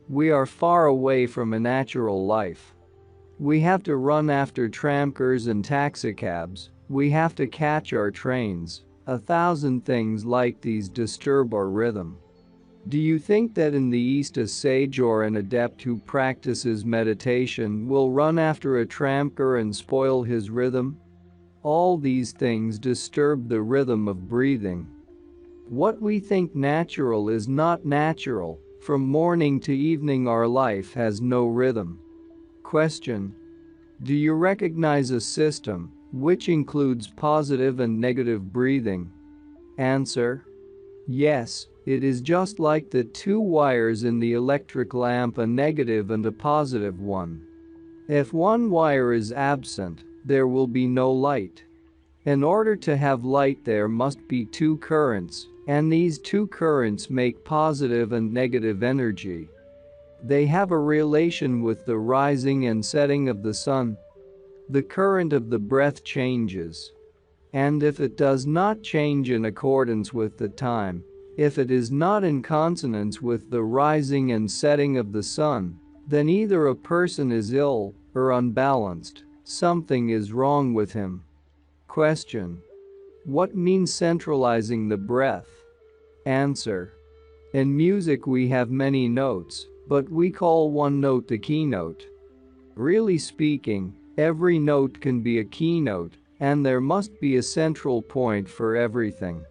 We are far away from a natural life. We have to run after tramcars and taxicabs. We have to catch our trains. 1,000 things like these disturb our rhythm. Do you think that in the East a sage or an adept who practices meditation will run after a tramcar and spoil his rhythm? All these things disturb the rhythm of breathing. What we think natural is not natural. From morning to evening our life has no rhythm. Question: do you recognize a system which includes positive and negative breathing? Answer: yes, it is just like the 2 wires in the electric lamp, a negative and a positive one. If one wire is absent, there will be no light. In order to have light, there must be 2 currents, and these 2 currents make positive and negative energy. They have a relation with the rising and setting of the sun. The current of the breath changes. And if it does not change in accordance with the time, if it is not in consonance with the rising and setting of the sun, then either a person is ill or unbalanced. Something is wrong with him. Question: what means centralizing the breath? Answer: in music we have many notes, but we call one note the keynote. Really speaking, every note can be a keynote, and there must be a central point for everything.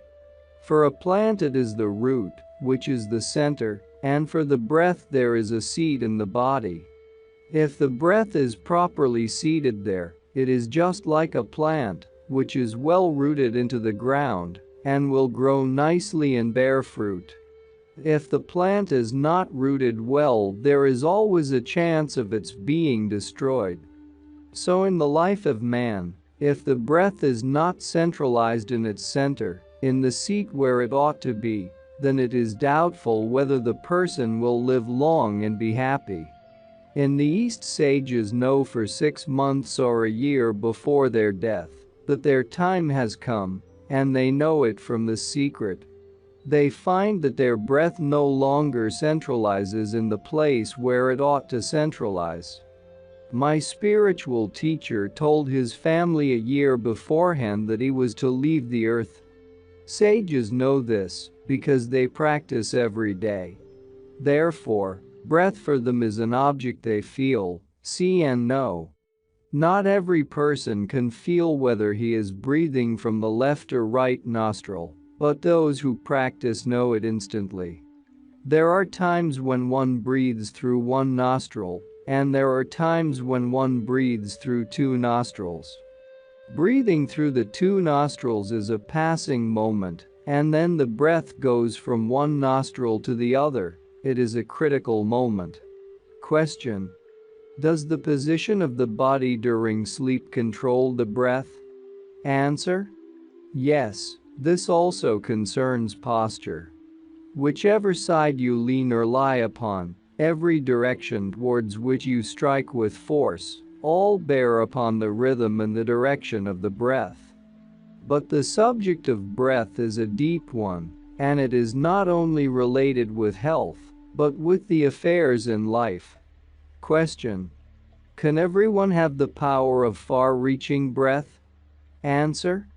For a plant it is the root, which is the center, and for the breath there is a seat in the body. If the breath is properly seated there, it is just like a plant, which is well rooted into the ground, and will grow nicely and bear fruit. If the plant is not rooted well, there is always a chance of its being destroyed. So in the life of man, if the breath is not centralized in its center, in the seat where it ought to be, then it is doubtful whether the person will live long and be happy. In the East, sages know for 6 months or a year before their death that their time has come, and they know it from the secret. They find that their breath no longer centralizes in the place where it ought to centralize. My spiritual teacher told his family a year beforehand that he was to leave the earth. Sages know this because they practice every day. Therefore, breath for them is an object they feel, see and know. Not every person can feel whether he is breathing from the left or right nostril, but those who practice know it instantly. There are times when one breathes through one nostril, and there are times when one breathes through two nostrils. Breathing through the two nostrils is a passing moment, and then the breath goes from one nostril to the other. It is a critical moment. Question: does the position of the body during sleep control the breath? Answer: yes, this also concerns posture. Whichever side you lean or lie upon, every direction towards which you strike with force, all bear upon the rhythm and the direction of the breath. But the subject of breath is a deep one, and it is not only related with health, but with the affairs in life. Question: can everyone have the power of far-reaching breath? Answer: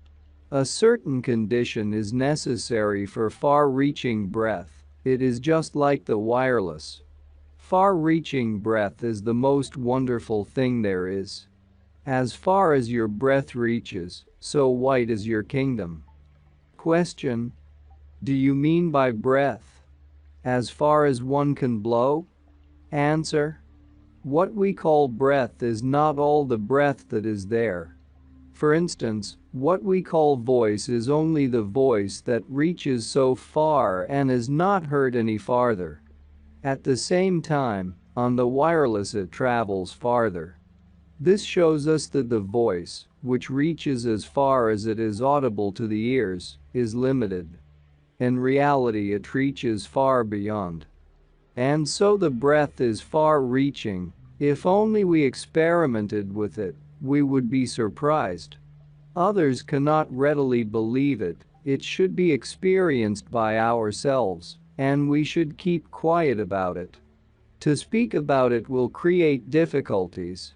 a certain condition is necessary for far-reaching breath. It is just like the wireless. Far-reaching breath is the most wonderful thing there is. As far as your breath reaches, so wide is your kingdom. Question: do you mean by breath as far as one can blow? Answer: what we call breath is not all the breath that is there. For instance, what we call voice is only the voice that reaches so far and is not heard any farther. At the same time, on the wireless it travels farther. This shows us that the voice, which reaches as far as it is audible to the ears, is limited. In reality, it reaches far beyond. And so the breath is far-reaching. If only we experimented with it, we would be surprised. Others cannot readily believe it. It should be experienced by ourselves, and we should keep quiet about it. To speak about it will create difficulties.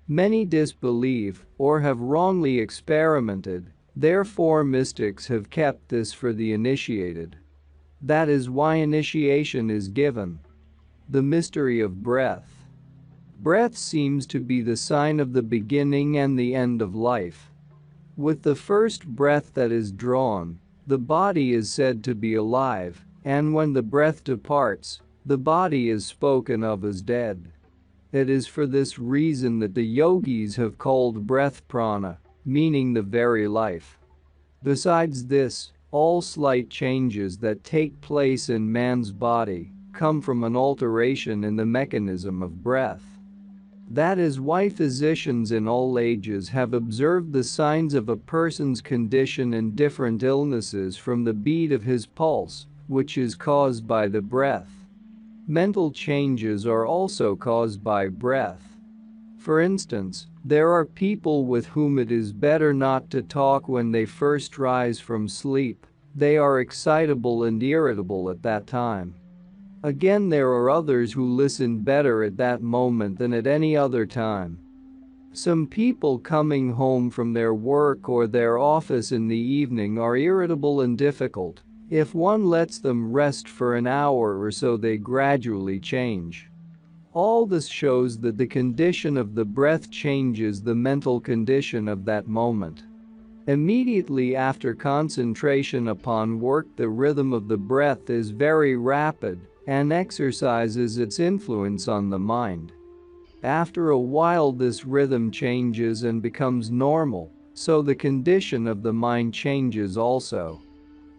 Many disbelieve or have wrongly experimented, therefore mystics have kept this for the initiated. That is why initiation is given. The mystery of breath. Breath seems to be the sign of the beginning and the end of life. With the first breath that is drawn, the body is said to be alive, and when the breath departs, the body is spoken of as dead. It is for this reason that the yogis have called breath prana, meaning the very life. Besides this, all slight changes that take place in man's body come from an alteration in the mechanism of breath. That is why physicians in all ages have observed the signs of a person's condition in different illnesses from the beat of his pulse, which is caused by the breath. Mental changes are also caused by breath. For instance, there are people with whom it is better not to talk when they first rise from sleep. They are excitable and irritable at that time. Again, there are others who listen better at that moment than at any other time. Some people coming home from their work or their office in the evening are irritable and difficult. If one lets them rest for an hour or so, they gradually change. All this shows that the condition of the breath changes the mental condition of that moment. Immediately after concentration upon work, the rhythm of the breath is very rapid and exercises its influence on the mind. After a while, this rhythm changes and becomes normal, so the condition of the mind changes also.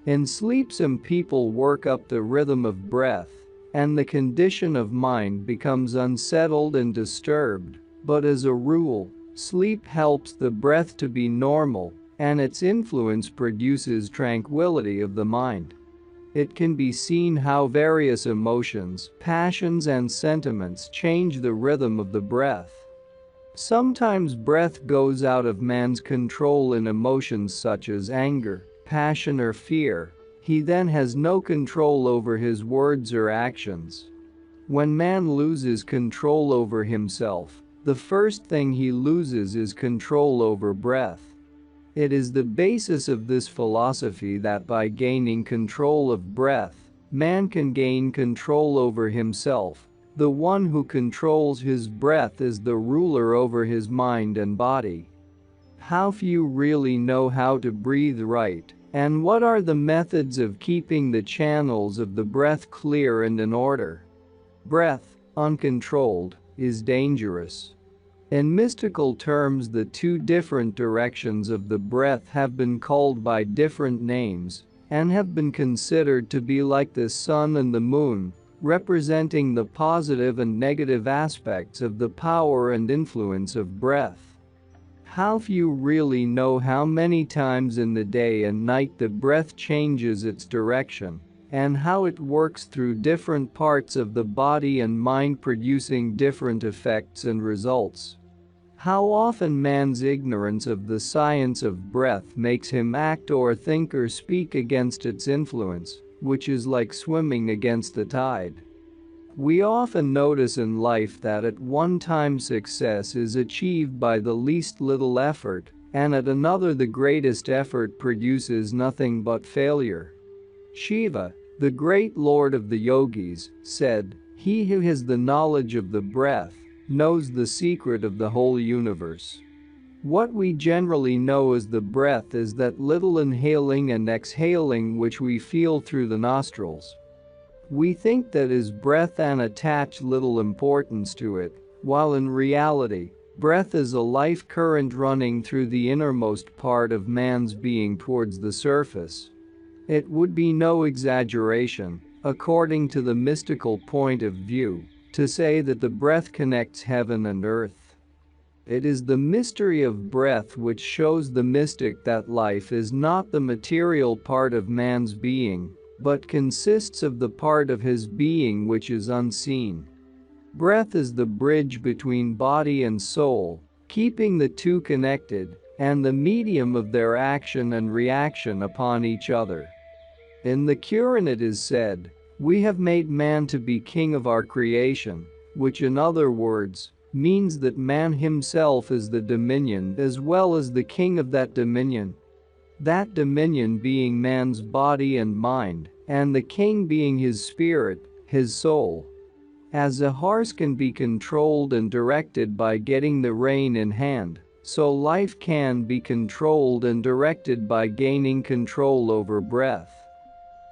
In sleep, some people work up the rhythm of breath, and the condition of mind becomes unsettled and disturbed, but as a rule, sleep helps the breath to be normal, and its influence produces tranquility of the mind. It can be seen how various emotions, passions and sentiments change the rhythm of the breath. Sometimes breath goes out of man's control in emotions such as anger, passion or fear, He then has no control over his words or actions. When man loses control over himself, the first thing he loses is control over breath. It is the basis of this philosophy that by gaining control of breath, man can gain control over himself. The one who controls his breath is the ruler over his mind and body. How few really know how to breathe right, and what are the methods of keeping the channels of the breath clear and in order? Breath, uncontrolled, is dangerous. In mystical terms, the two different directions of the breath have been called by different names and have been considered to be like the sun and the moon, representing the positive and negative aspects of the power and influence of breath. How few really know how many times in the day and night the breath changes its direction, and how it works through different parts of the body and mind, producing different effects and results. How often man's ignorance of the science of breath makes him act or think or speak against its influence, which is like swimming against the tide. We often notice in life that at one time success is achieved by the least little effort, and at another the greatest effort produces nothing but failure. Shiva, the great lord of the yogis, said, "He who has the knowledge of the breath knows the secret of the whole universe." What we generally know as the breath is that little inhaling and exhaling which we feel through the nostrils. We think that is breath and attach little importance to it, while in reality, breath is a life current running through the innermost part of man's being towards the surface. It would be no exaggeration, according to the mystical point of view, to say that the breath connects heaven and earth. It is the mystery of breath which shows the mystic that life is not the material part of man's being, but consists of the part of his being which is unseen. Breath is the bridge between body and soul, keeping the two connected, and the medium of their action and reaction upon each other. In the Quran it is said, "We have made man to be king of our creation," which in other words, means that man himself is the dominion as well as the king of that dominion. That dominion being man's body and mind, and the king being his spirit, his soul. As a horse can be controlled and directed by getting the rein in hand, so life can be controlled and directed by gaining control over breath.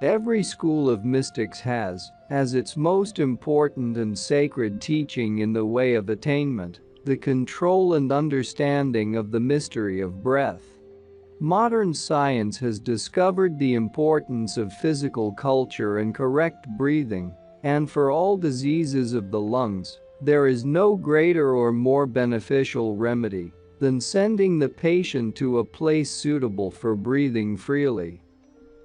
Every school of mystics has, as its most important and sacred teaching in the way of attainment, the control and understanding of the mystery of breath. Modern science has discovered the importance of physical culture and correct breathing, and for all diseases of the lungs, there is no greater or more beneficial remedy than sending the patient to a place suitable for breathing freely.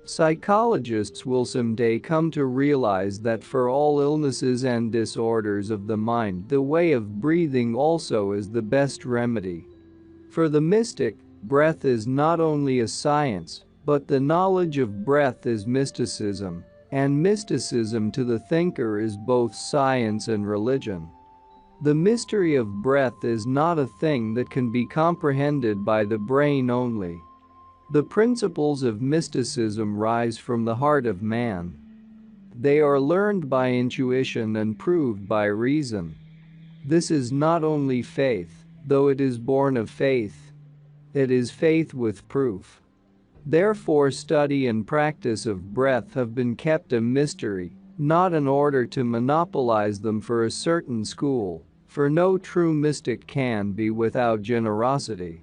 Psychologists will someday come to realize that for all illnesses and disorders of the mind, the way of breathing also is the best remedy. For the mystic, breath is not only a science, but the knowledge of breath is mysticism, and mysticism to the thinker is both science and religion. The mystery of breath is not a thing that can be comprehended by the brain only. The principles of mysticism rise from the heart of man. They are learned by intuition and proved by reason. This is not only faith, though it is born of faith. It is faith with proof. Therefore, study and practice of breath have been kept a mystery, not in order to monopolize them for a certain school, for no true mystic can be without generosity.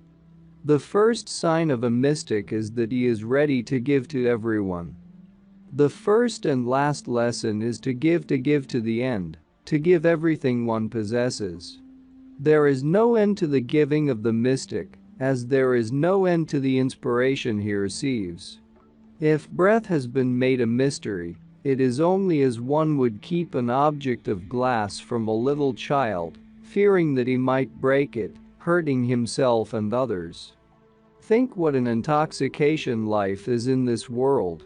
The first sign of a mystic is that he is ready to give to everyone. The first and last lesson is to give to the end, to give everything one possesses. There is no end to the giving of the mystic, as there is no end to the inspiration he receives. If breath has been made a mystery, it is only as one would keep an object of glass from a little child, fearing that he might break it, hurting himself and others. Think what an intoxication life is in this world.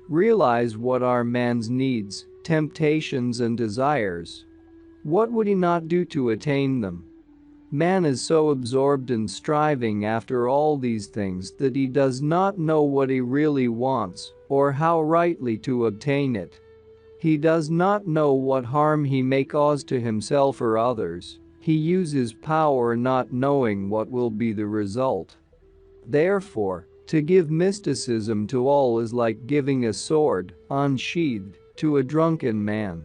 Realize what are man's needs, temptations and desires. What would he not do to attain them? Man is so absorbed in striving after all these things that he does not know what he really wants or how rightly to obtain it. He does not know what harm he may cause to himself or others. He uses power not knowing what will be the result. Therefore, to give mysticism to all is like giving a sword, unsheathed, to a drunken man.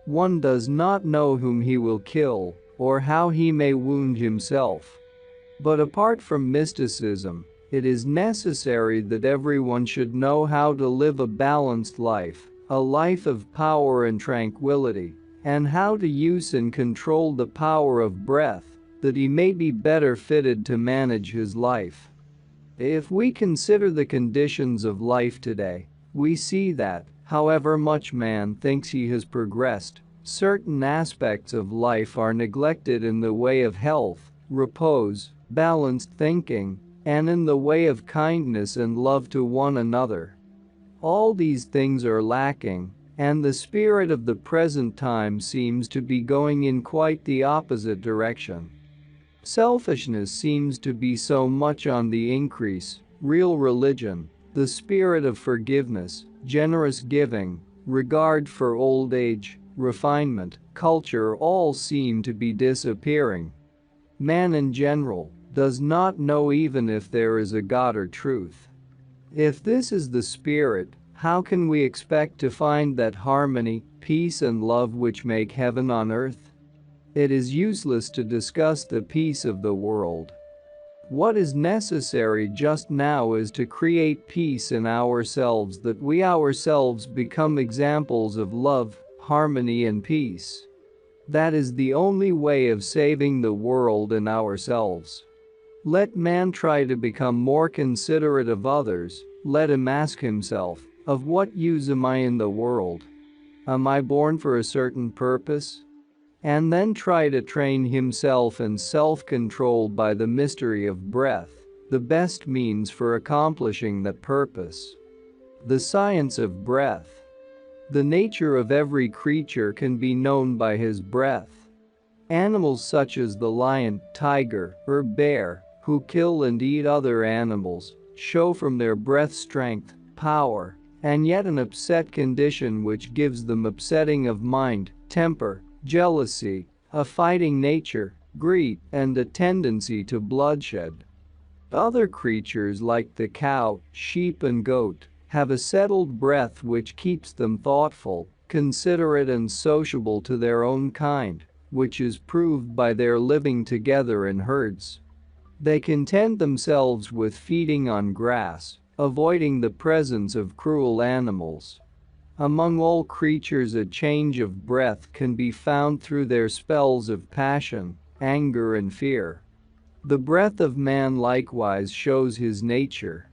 One does not know whom he will kill or how he may wound himself. But apart from mysticism, it is necessary that everyone should know how to live a balanced life, a life of power and tranquility, and how to use and control the power of breath, that he may be better fitted to manage his life. If we consider the conditions of life today, we see that, however much man thinks he has progressed, certain aspects of life are neglected in the way of health, repose, balanced thinking, and in the way of kindness and love to one another. All these things are lacking, and the spirit of the present time seems to be going in quite the opposite direction. Selfishness seems to be so much on the increase. Real religion, the spirit of forgiveness, generous giving, regard for old age, refinement, culture all seem to be disappearing. Man in general does not know even if there is a God or truth. If this is the spirit, how can we expect to find that harmony, peace and love which make heaven on earth? It is useless to discuss the peace of the world. What is necessary just now is to create peace in ourselves, that we ourselves become examples of love, harmony and peace. That is the only way of saving the world and ourselves. Let man try to become more considerate of others. Let him ask himself, of what use am I in the world? Am I born for a certain purpose? And then try to train himself in self-control by the mystery of breath, the best means for accomplishing that purpose. The science of breath. The nature of every creature can be known by his breath. Animals such as the lion, tiger, or bear, who kill and eat other animals, show from their breath strength, power, and yet an upset condition which gives them upsetting of mind, temper, jealousy, a fighting nature, greed, and a tendency to bloodshed. Other creatures like the cow, sheep and goat have a settled breath which keeps them thoughtful, considerate and sociable to their own kind, which is proved by their living together in herds. They content themselves with feeding on grass, avoiding the presence of cruel animals. Among all creatures a change of breath can be found through their spells of passion, anger and fear. The breath of man likewise shows his nature.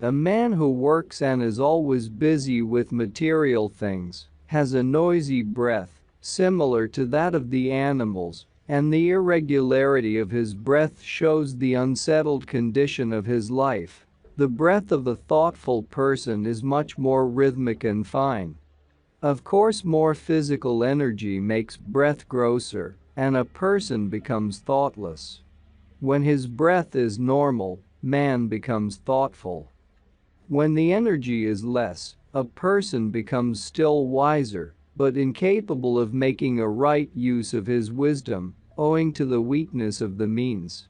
A man who works and is always busy with material things has a noisy breath, similar to that of the animals, and the irregularity of his breath shows the unsettled condition of his life. The breath of a thoughtful person is much more rhythmic and fine. Of course, more physical energy makes breath grosser, and a person becomes thoughtless. When his breath is normal, man becomes thoughtful. When the energy is less, a person becomes still wiser, but incapable of making a right use of his wisdom, owing to the weakness of the means.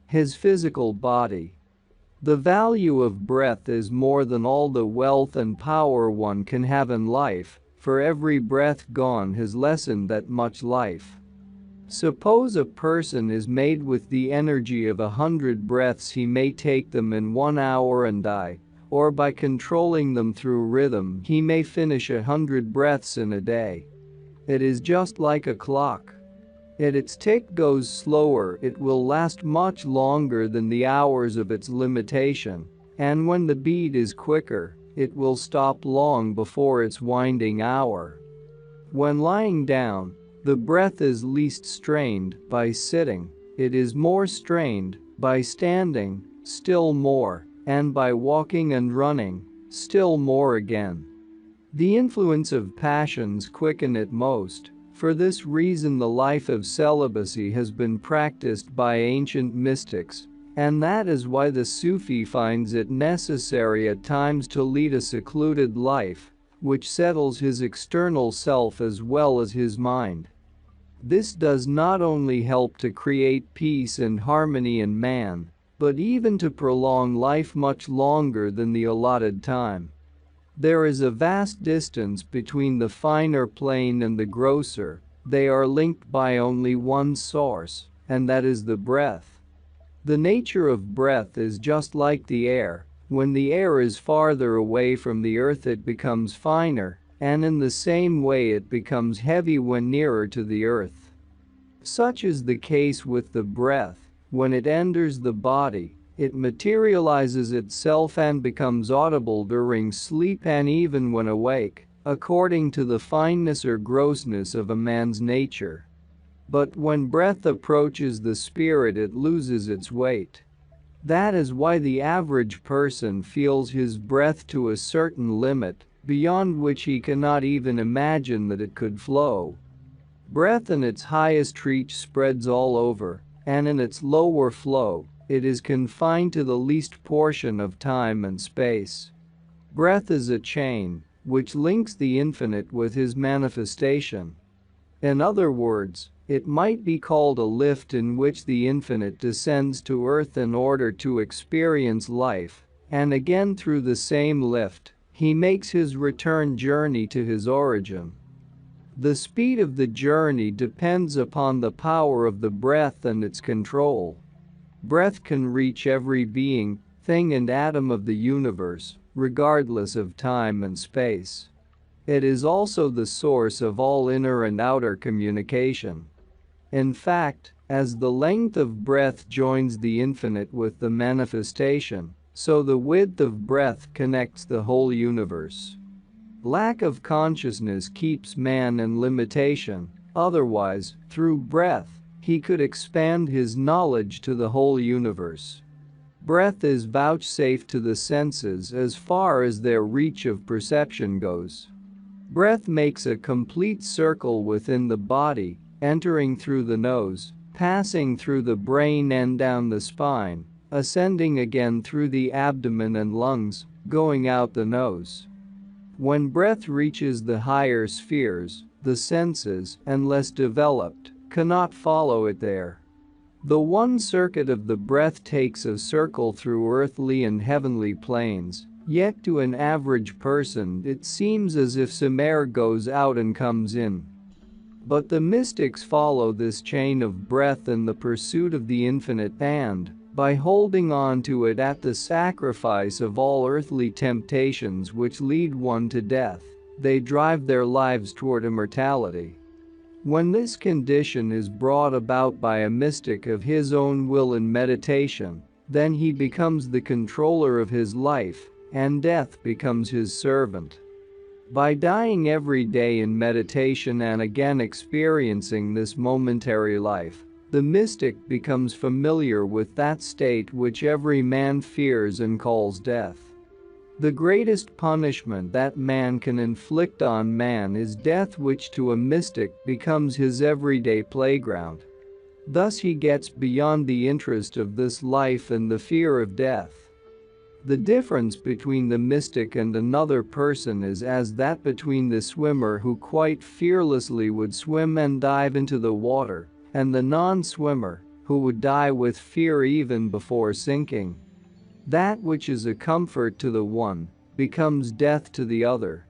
His physical body. The value of breath is more than all the wealth and power one can have in life, for every breath gone has lessened that much life. Suppose a person is made with the energy of 100 breaths, he may take them in 1 hour and die, or by controlling them through rhythm he may finish 100 breaths in a day. It is just like a clock. If its tick goes slower, it will last much longer than the hours of its limitation, and when the beat is quicker, it will stop long before its winding hour. When lying down, the breath is least strained. By sitting, it is more strained. By standing, still more, and by walking and running, still more again. The influence of passions quicken it most. For this reason the life of celibacy has been practiced by ancient mystics, and that is why the Sufi finds it necessary at times to lead a secluded life, which settles his external self as well as his mind. This does not only help to create peace and harmony in man, but even to prolong life much longer than the allotted time. There is a vast distance between the finer plane and the grosser. They are linked by only one source, and that is the breath. The nature of breath is just like the air. When the air is farther away from the earth it becomes finer, and in the same way it becomes heavy when nearer to the earth. Such is the case with the breath. When it enters the body, it materializes itself and becomes audible during sleep and even when awake, according to the fineness or grossness of a man's nature. But when breath approaches the spirit it loses its weight. That is why the average person feels his breath to a certain limit, beyond which he cannot even imagine that it could flow. Breath in its highest reach spreads all over, and in its lower flow, it is confined to the least portion of time and space. Breath is a chain, which links the infinite with his manifestation. In other words, it might be called a lift in which the infinite descends to earth in order to experience life, and again through the same lift, he makes his return journey to his origin. The speed of the journey depends upon the power of the breath and its control. Breath can reach every being, thing and atom of the universe, regardless of time and space. It is also the source of all inner and outer communication. In fact, as the length of breath joins the infinite with the manifestation, so the width of breath connects the whole universe. Lack of consciousness keeps man in limitation, otherwise, through breath, he could expand his knowledge to the whole universe. Breath is vouchsafed to the senses as far as their reach of perception goes. Breath makes a complete circle within the body, entering through the nose, passing through the brain and down the spine, ascending again through the abdomen and lungs, going out the nose. When breath reaches the higher spheres, the senses, unless developed, cannot follow it there. The one circuit of the breath takes a circle through earthly and heavenly planes, yet to an average person it seems as if some air goes out and comes in. But the mystics follow this chain of breath in the pursuit of the infinite and, by holding on to it at the sacrifice of all earthly temptations which lead one to death, they drive their lives toward immortality. When this condition is brought about by a mystic of his own will in meditation, then he becomes the controller of his life, and death becomes his servant. By dying every day in meditation and again experiencing this momentary life, the mystic becomes familiar with that state which every man fears and calls death. The greatest punishment that man can inflict on man is death, which to a mystic becomes his everyday playground. Thus he gets beyond the interest of this life and the fear of death. The difference between the mystic and another person is as that between the swimmer who quite fearlessly would swim and dive into the water, and the non-swimmer, who would die with fear even before sinking. That which is a comfort to the one becomes death to the other.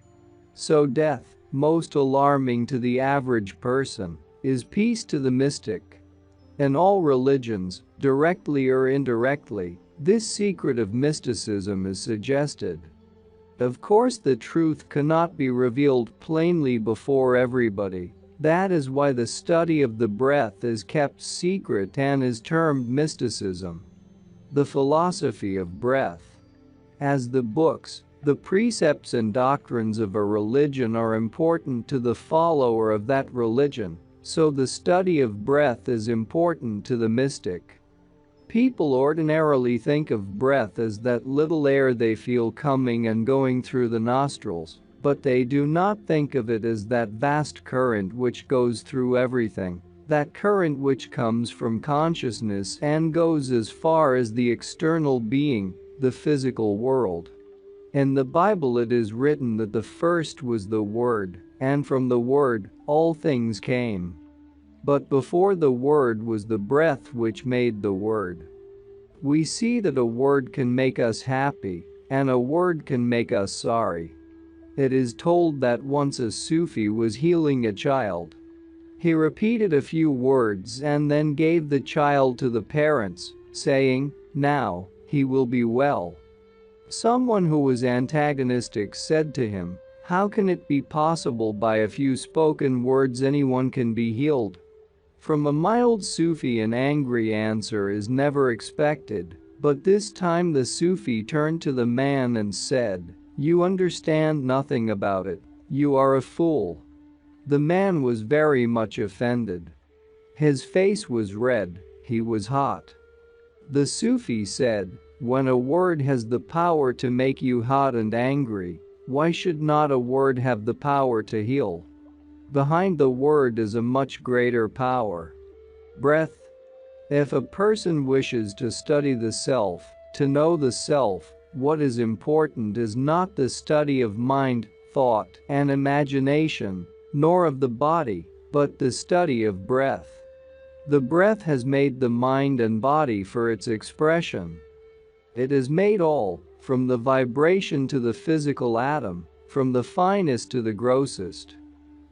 So death, most alarming to the average person, is peace to the mystic. In all religions, directly or indirectly, this secret of mysticism is suggested. Of course, the truth cannot be revealed plainly before everybody. That is why the study of the breath is kept secret and is termed mysticism. The philosophy of breath. As the books, the precepts and doctrines of a religion are important to the follower of that religion, so the study of breath is important to the mystic. People ordinarily think of breath as that little air they feel coming and going through the nostrils, but they do not think of it as that vast current which goes through everything, that current which comes from consciousness and goes as far as the external being, the physical world. In the Bible it is written that the first was the Word, and from the Word, all things came. But before the Word was the breath which made the Word. We see that a word can make us happy, and a word can make us sorry. It is told that once a Sufi was healing a child. He repeated a few words and then gave the child to the parents, saying, "Now, he will be well." Someone who was antagonistic said to him, "How can it be possible by a few spoken words anyone can be healed?" From a mild Sufi an angry answer is never expected, but this time the Sufi turned to the man and said, "You understand nothing about it. You are a fool." The man was very much offended. His face was red, he was hot. The Sufi said, "When a word has the power to make you hot and angry, why should not a word have the power to heal? Behind the word is a much greater power. Breath. If a person wishes to study the self, to know the self, what is important is not the study of mind, thought, and imagination, nor of the body, but the study of breath. The breath has made the mind and body for its expression. It has made all, from the vibration to the physical atom, from the finest to the grossest.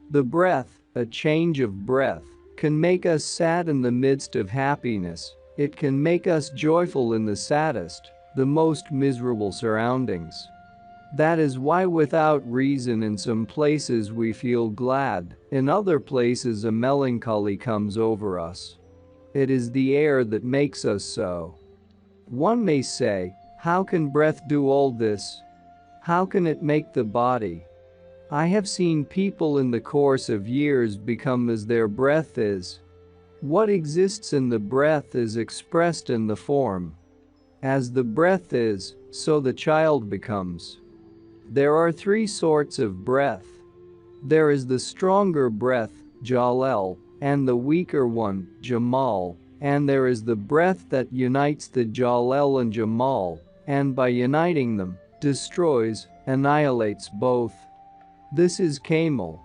The breath, a change of breath, can make us sad in the midst of happiness. It can make us joyful in the saddest, the most miserable surroundings. That is why without reason in some places we feel glad, in other places a melancholy comes over us. It is the air that makes us so. One may say, how can breath do all this? How can it make the body? I have seen people in the course of years become as their breath is. What exists in the breath is expressed in the form. As the breath is, so the child becomes. There are three sorts of breath. There is the stronger breath, Jalal, and the weaker one, Jamal, and there is the breath that unites the Jalal and Jamal, and by uniting them, destroys, annihilates both. This is Kamal.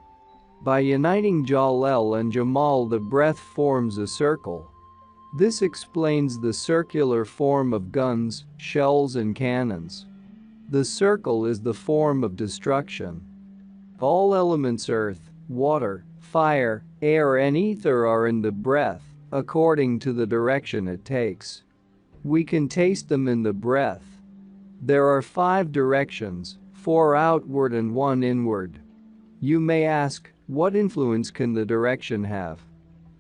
By uniting Jalal and Jamal the breath forms a circle. This explains the circular form of guns, shells and cannons. The circle is the form of destruction. All elements earth, water, fire, air and ether are in the breath, according to the direction it takes. We can taste them in the breath. There are 5 directions, 4 outward and 1 inward. You may ask, what influence can the direction have?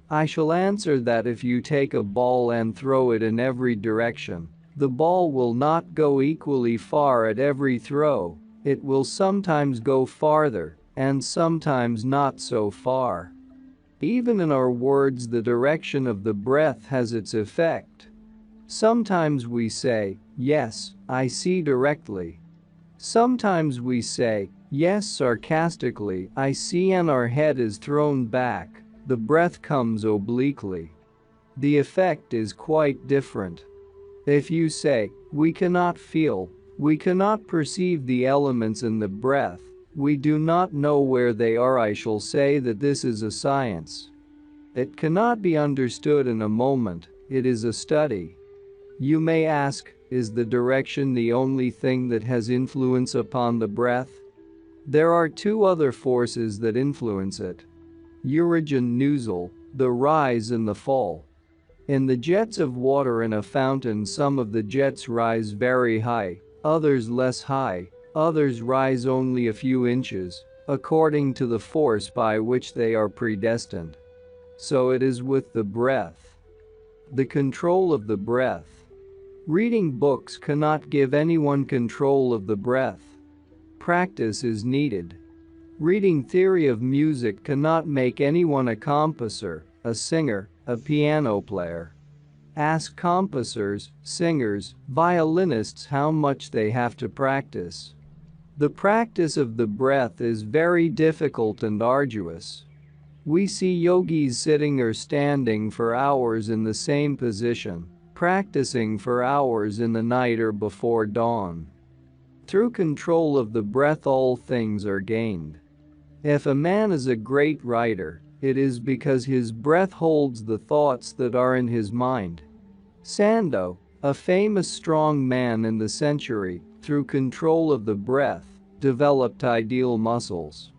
I shall answer that if you take a ball and throw it in every direction, the ball will not go equally far at every throw. It will sometimes go farther, and sometimes not so far. Even in our words, the direction of the breath has its effect. Sometimes we say, "Yes, I see directly." Sometimes we say, "Yes," sarcastically, "I see," and our head is thrown back. The breath comes obliquely. The effect is quite different. If you say, "We cannot feel, we cannot perceive the elements in the breath, we do not know where they are," I shall say that this is a science. It cannot be understood in a moment, it is a study. You may ask, is the direction the only thing that has influence upon the breath? There are 2 other forces that influence it. Urge and nuzul, the rise and the fall. In the jets of water in a fountain, some of the jets rise very high, others less high, others rise only a few inches, according to the force by which they are predestined. So it is with the breath. The control of the breath. Reading books cannot give anyone control of the breath. Practice is needed. Reading theory of music cannot make anyone a composer, a singer, a piano player. Ask composers, singers, violinists how much they have to practice. The practice of the breath is very difficult and arduous. We see yogis sitting or standing for hours in the same position, practicing for hours in the night or before dawn. Through control of the breath all things are gained. If a man is a great writer, it is because his breath holds the thoughts that are in his mind. Sandow, a famous strong man in the century, through control of the breath, developed ideal muscles.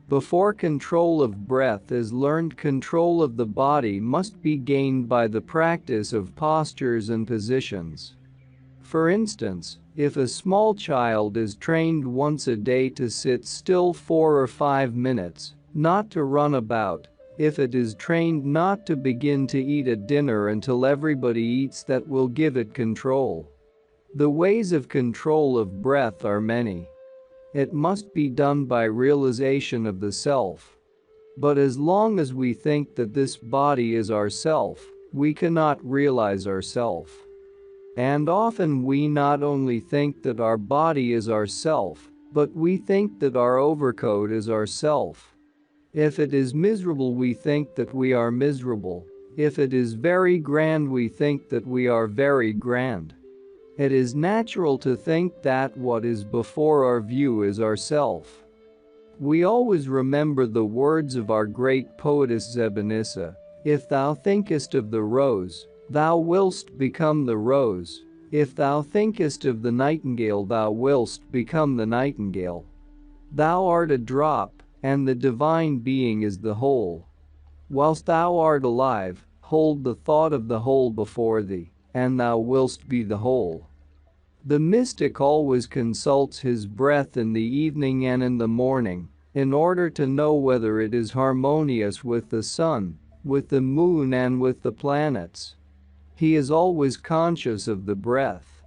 Before control of breath is learned, control of the body must be gained by the practice of postures and positions. For instance, if a small child is trained once a day to sit still 4 or 5 minutes, not to run about, if it is trained not to begin to eat at dinner until everybody eats, that will give it control. The ways of control of breath are many. It must be done by realization of the self. But as long as we think that this body is our self, we cannot realize ourself. And often we not only think that our body is our self, but we think that our overcoat is our self. If it is miserable, we think that we are miserable. If it is very grand, we think that we are very grand. It is natural to think that what is before our view is ourself. We always remember the words of our great poetess Zebanissa: "If thou thinkest of the rose, thou wilt become the rose. If thou thinkest of the nightingale, thou wilt become the nightingale. Thou art a drop, and the divine being is the whole. Whilst thou art alive, hold the thought of the whole before thee, and thou wilt be the whole." The mystic always consults his breath in the evening and in the morning, in order to know whether it is harmonious with the sun, with the moon, and with the planets. He is always conscious of the breath.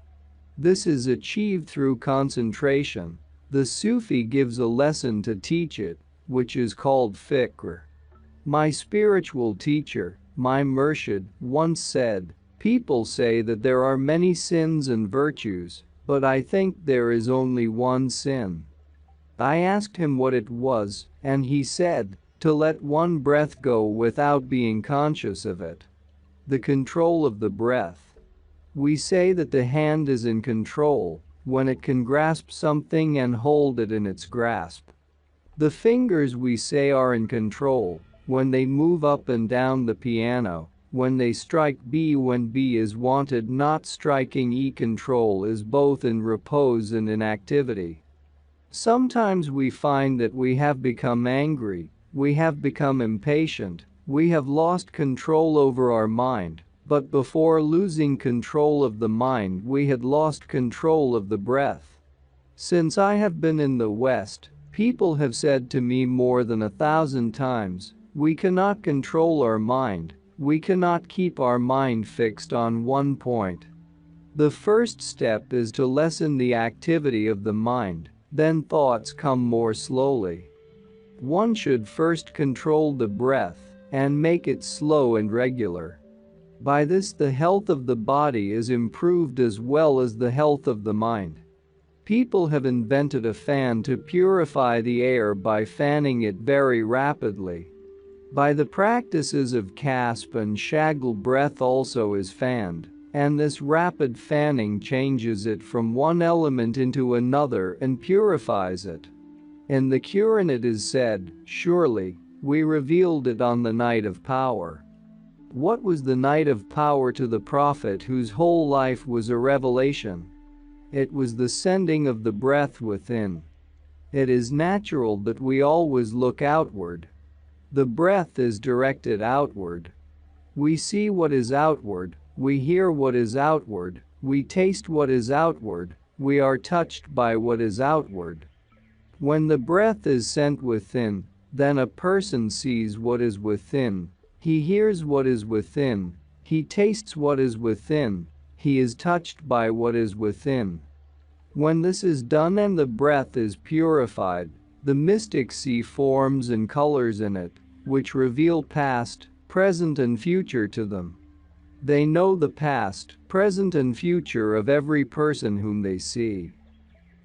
This is achieved through concentration. The Sufi gives a lesson to teach it, which is called fikr. My spiritual teacher, my murshid, once said, "People say that there are many sins and virtues, but I think there is only one sin." I asked him what it was, and he said, "To let one breath go without being conscious of it." The control of the breath. We say that the hand is in control when it can grasp something and hold it in its grasp. The fingers, we say, are in control when they move up and down the piano, when they strike B when B is wanted, not striking E. Control is both in repose and in activity. Sometimes we find that we have become angry, we have become impatient, we have lost control over our mind, but before losing control of the mind we had lost control of the breath. Since I have been in the West, people have said to me more than 1,000 times, "We cannot control our mind, we cannot keep our mind fixed on one point." The first step is to lessen the activity of the mind, then thoughts come more slowly. One should first control the breath and make it slow and regular. By this the health of the body is improved as well as the health of the mind. People have invented a fan to purify the air by fanning it very rapidly. By the practices of Kasp and Shagul, breath also is fanned, and this rapid fanning changes it from one element into another and purifies it. In the Quran it is said, "Surely, we revealed it on the night of power." What was the night of power to the Prophet, whose whole life was a revelation? It was the sending of the breath within. It is natural that we always look outward. The breath is directed outward. We see what is outward, we hear what is outward, we taste what is outward, we are touched by what is outward. When the breath is sent within, then a person sees what is within, he hears what is within, he tastes what is within, he is touched by what is within. When this is done and the breath is purified, the mystics see forms and colors in it, which reveal past, present and future to them. They know the past, present and future of every person whom they see.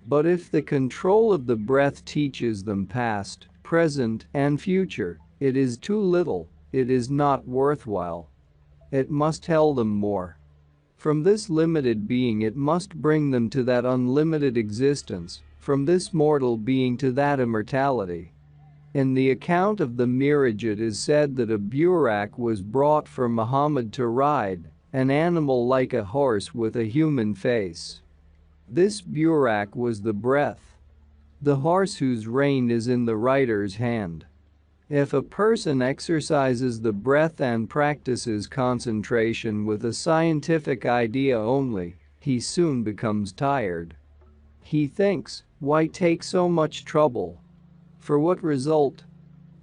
But if the control of the breath teaches them past, present, and future, it is too little, it is not worthwhile. It must tell them more. From this limited being it must bring them to that unlimited existence, from this mortal being to that immortality. In the account of the Miraj it is said that a burak was brought for Muhammad to ride, an animal like a horse with a human face. This burak was the breath. The horse whose rein is in the rider's hand. If a person exercises the breath and practices concentration with a scientific idea only, he soon becomes tired. He thinks, why take so much trouble? For what result?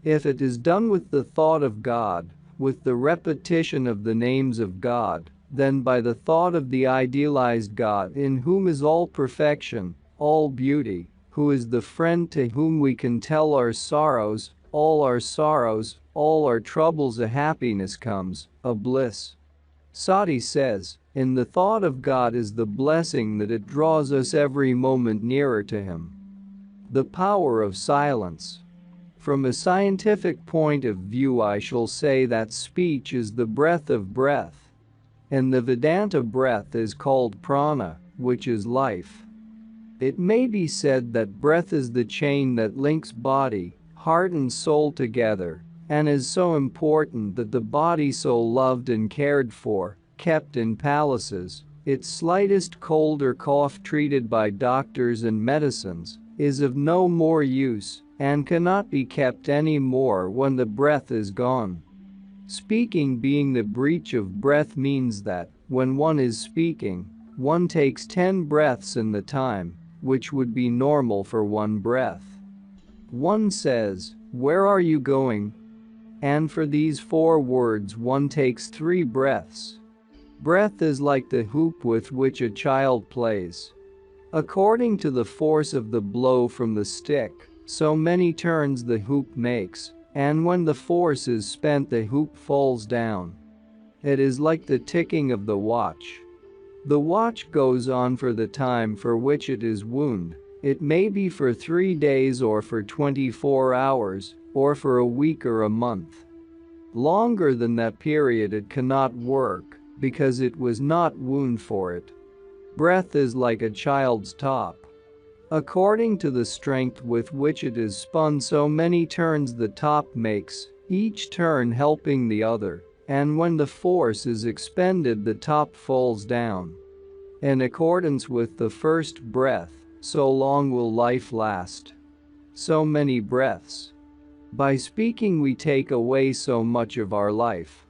If it is done with the thought of God, with the repetition of the names of God, then by the thought of the idealized God in whom is all perfection, all beauty, who is the friend to whom we can tell our sorrows, all our troubles, a happiness comes, a bliss. Sati says, in the thought of God is the blessing that it draws us every moment nearer to Him. The power of silence. From a scientific point of view I shall say that speech is the breath of breath. In the Vedanta breath is called prana, which is life. It may be said that breath is the chain that links body, heart and soul together, and is so important that the body so loved and cared for, kept in palaces, its slightest cold or cough treated by doctors and medicines, is of no more use, and cannot be kept any more when the breath is gone. Speaking being the breach of breath means that, when one is speaking, one takes 10 breaths in the time, which would be normal for one breath. One says, "Where are you going?" And for these 4 words one takes 3 breaths. Breath is like the hoop with which a child plays. According to the force of the blow from the stick, so many turns the hoop makes, and when the force is spent the hoop falls down. It is like the ticking of the watch. The watch goes on for the time for which it is wound. It may be for 3 days or for 24 hours, or for a week or a month. Longer than that period it cannot work, because it was not wound for it. Breath is like a child's top. According to the strength with which it is spun so many turns the top makes, each turn helping the other, and when the force is expended the top falls down. In accordance with the first breath, so long will life last. So many breaths. By speaking we take away so much of our life.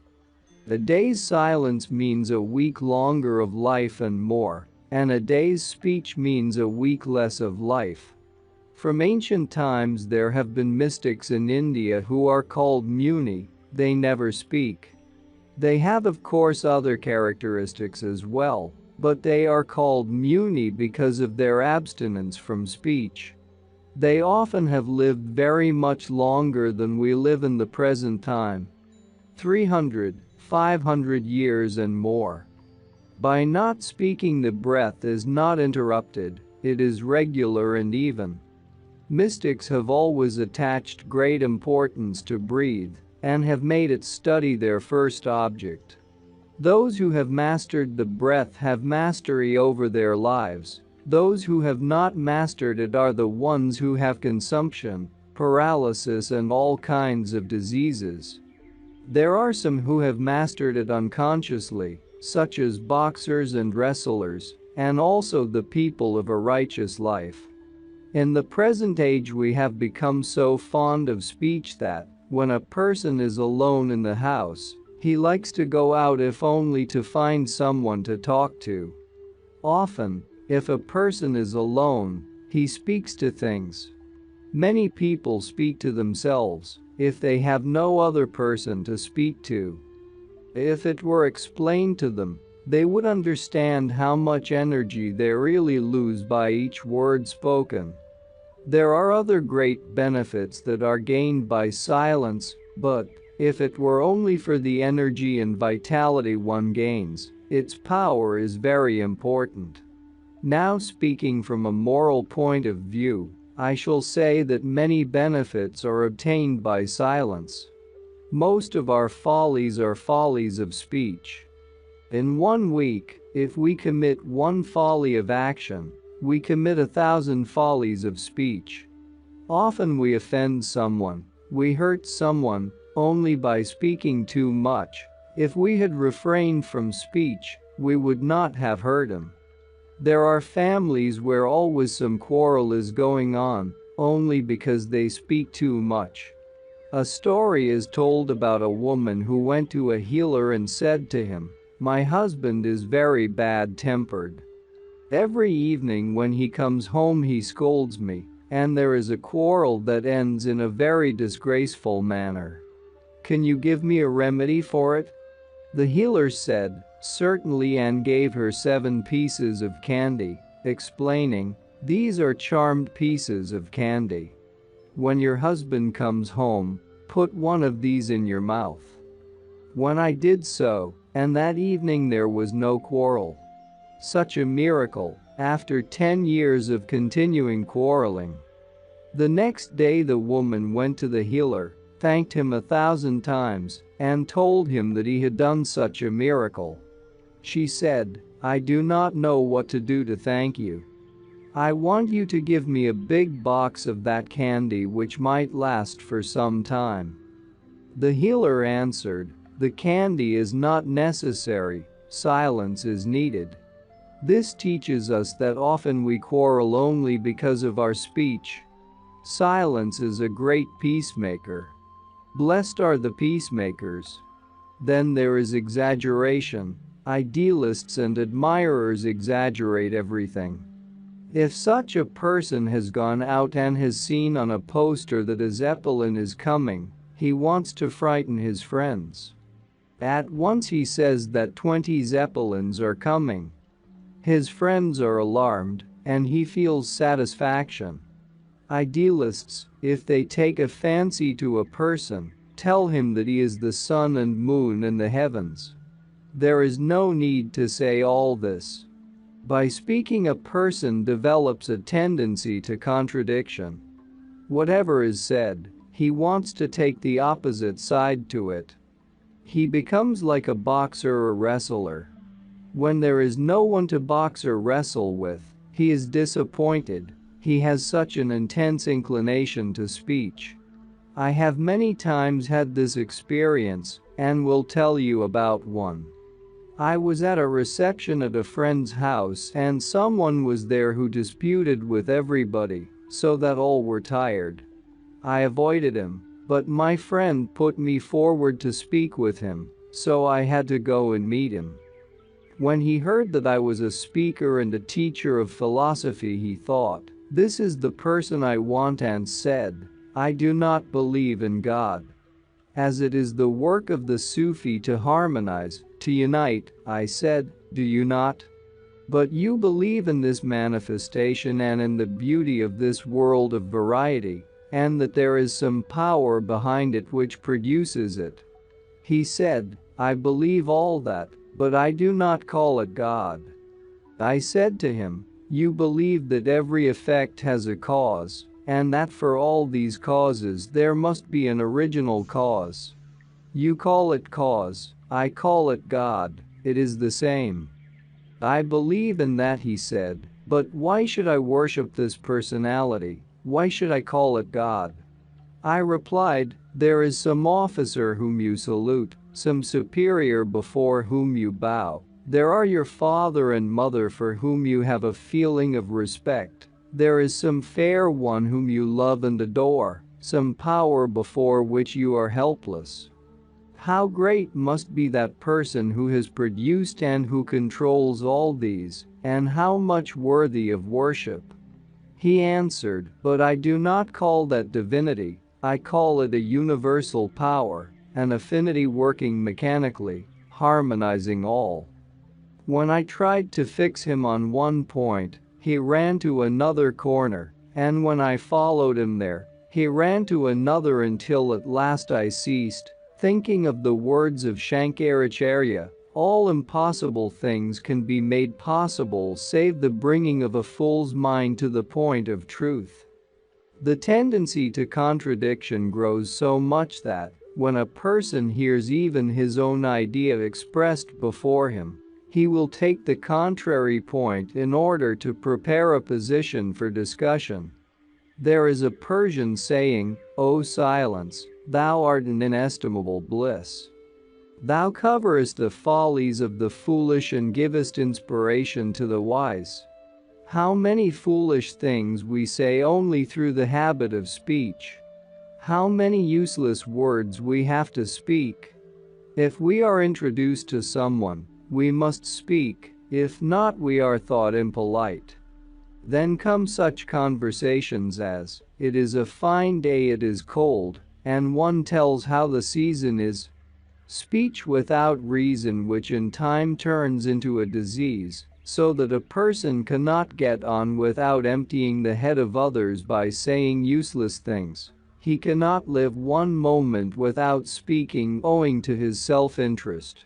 A day's silence means a week longer of life and more, and a day's speech means a week less of life. From ancient times there have been mystics in India who are called muni, they never speak. They have of course other characteristics as well, but they are called muni because of their abstinence from speech. They often have lived very much longer than we live in the present time. 300, 500 years and more. By not speaking the breath is not interrupted, it is regular and even. Mystics have always attached great importance to breathe, and have made it study their first object. Those who have mastered the breath have mastery over their lives. Those who have not mastered it are the ones who have consumption, paralysis and all kinds of diseases. There are some who have mastered it unconsciously, such as boxers and wrestlers, and also the people of a righteous life. In the present age we have become so fond of speech that, when a person is alone in the house, he likes to go out if only to find someone to talk to. Often, if a person is alone, he speaks to things. Many people speak to themselves, if they have no other person to speak to. If it were explained to them, they would understand how much energy they really lose by each word spoken. There are other great benefits that are gained by silence, but, If it were only for the energy and vitality one gains, its power is very important. Now, speaking from a moral point of view, I shall say that many benefits are obtained by silence. Most of our follies are follies of speech. In 1 week, if we commit one folly of action, we commit 1,000 follies of speech. Often we offend someone, we hurt someone, only by speaking too much. If we had refrained from speech, we would not have hurt him. There are families where always some quarrel is going on, only because they speak too much. A story is told about a woman who went to a healer and said to him, "My husband is very bad-tempered. Every evening when he comes home he scolds me, and there is a quarrel that ends in a very disgraceful manner. Can you give me a remedy for it?" The healer said, "Certainly," and gave her 7 pieces of candy, explaining, "These are charmed pieces of candy. When your husband comes home, put one of these in your mouth." When I did so, and that evening there was no quarrel. Such a miracle, after 10 years of continuing quarreling. The next day the woman went to the healer, thanked him 1,000 times, and told him that he had done such a miracle. She said, "I do not know what to do to thank you. I want you to give me a big box of that candy which might last for some time." The healer answered, "The candy is not necessary, silence is needed." This teaches us that often we quarrel only because of our speech. Silence is a great peacemaker. Blessed are the peacemakers. Then there is exaggeration. Idealists and admirers exaggerate everything. If such a person has gone out and has seen on a poster that a zeppelin is coming, he wants to frighten his friends. At once he says that 20 zeppelins are coming. His friends are alarmed, and he feels satisfaction. Idealists, if they take a fancy to a person, tell him that he is the sun and moon and the heavens. There is no need to say all this. By speaking, a person develops a tendency to contradiction. Whatever is said, he wants to take the opposite side to it. He becomes like a boxer or wrestler. When there is no one to box or wrestle with, he is disappointed. He has such an intense inclination to speech. I have many times had this experience, and will tell you about one. I was at a reception at a friend's house and someone was there who disputed with everybody, so that all were tired. I avoided him, but my friend put me forward to speak with him, so I had to go and meet him. When he heard that I was a speaker and a teacher of philosophy, he thought, "This is the person I want," and said, "I do not believe in God. As it is the work of the Sufi to harmonize, to unite," I said, "do you not? But you believe in this manifestation and in the beauty of this world of variety, and that there is some power behind it which produces it." He said, "I believe all that, but I do not call it God." I said to him, "You believe that every effect has a cause, and that for all these causes there must be an original cause. You call it cause, I call it God, it is the same." "I believe in that," he said, "but why should I worship this personality? Why should I call it God?" I replied, "There is some officer whom you salute, some superior before whom you bow. There are your father and mother for whom you have a feeling of respect. There is some fair one whom you love and adore, some power before which you are helpless. How great must be that person who has produced and who controls all these, and how much worthy of worship?" He answered, "But I do not call that divinity, I call it a universal power, an affinity working mechanically, harmonizing all." When I tried to fix him on one point, he ran to another corner, and when I followed him there, he ran to another until at last I ceased, Thinking of the words of Shankaracharya, all impossible things can be made possible save the bringing of a fool's mind to the point of truth. The tendency to contradiction grows so much that, when a person hears even his own idea expressed before him, he will take the contrary point in order to prepare a position for discussion. There is a Persian saying, "O silence, thou art an inestimable bliss. Thou coverest the follies of the foolish and givest inspiration to the wise." How many foolish things we say only through the habit of speech. How many useless words we have to speak. If we are introduced to someone, we must speak, if not we are thought impolite. Then come such conversations as, "It is a fine day, it is cold," and one tells how the season is. Speech without reason, which in time turns into a disease, so that a person cannot get on without emptying the head of others by saying useless things. He cannot live one moment without speaking owing to his self-interest.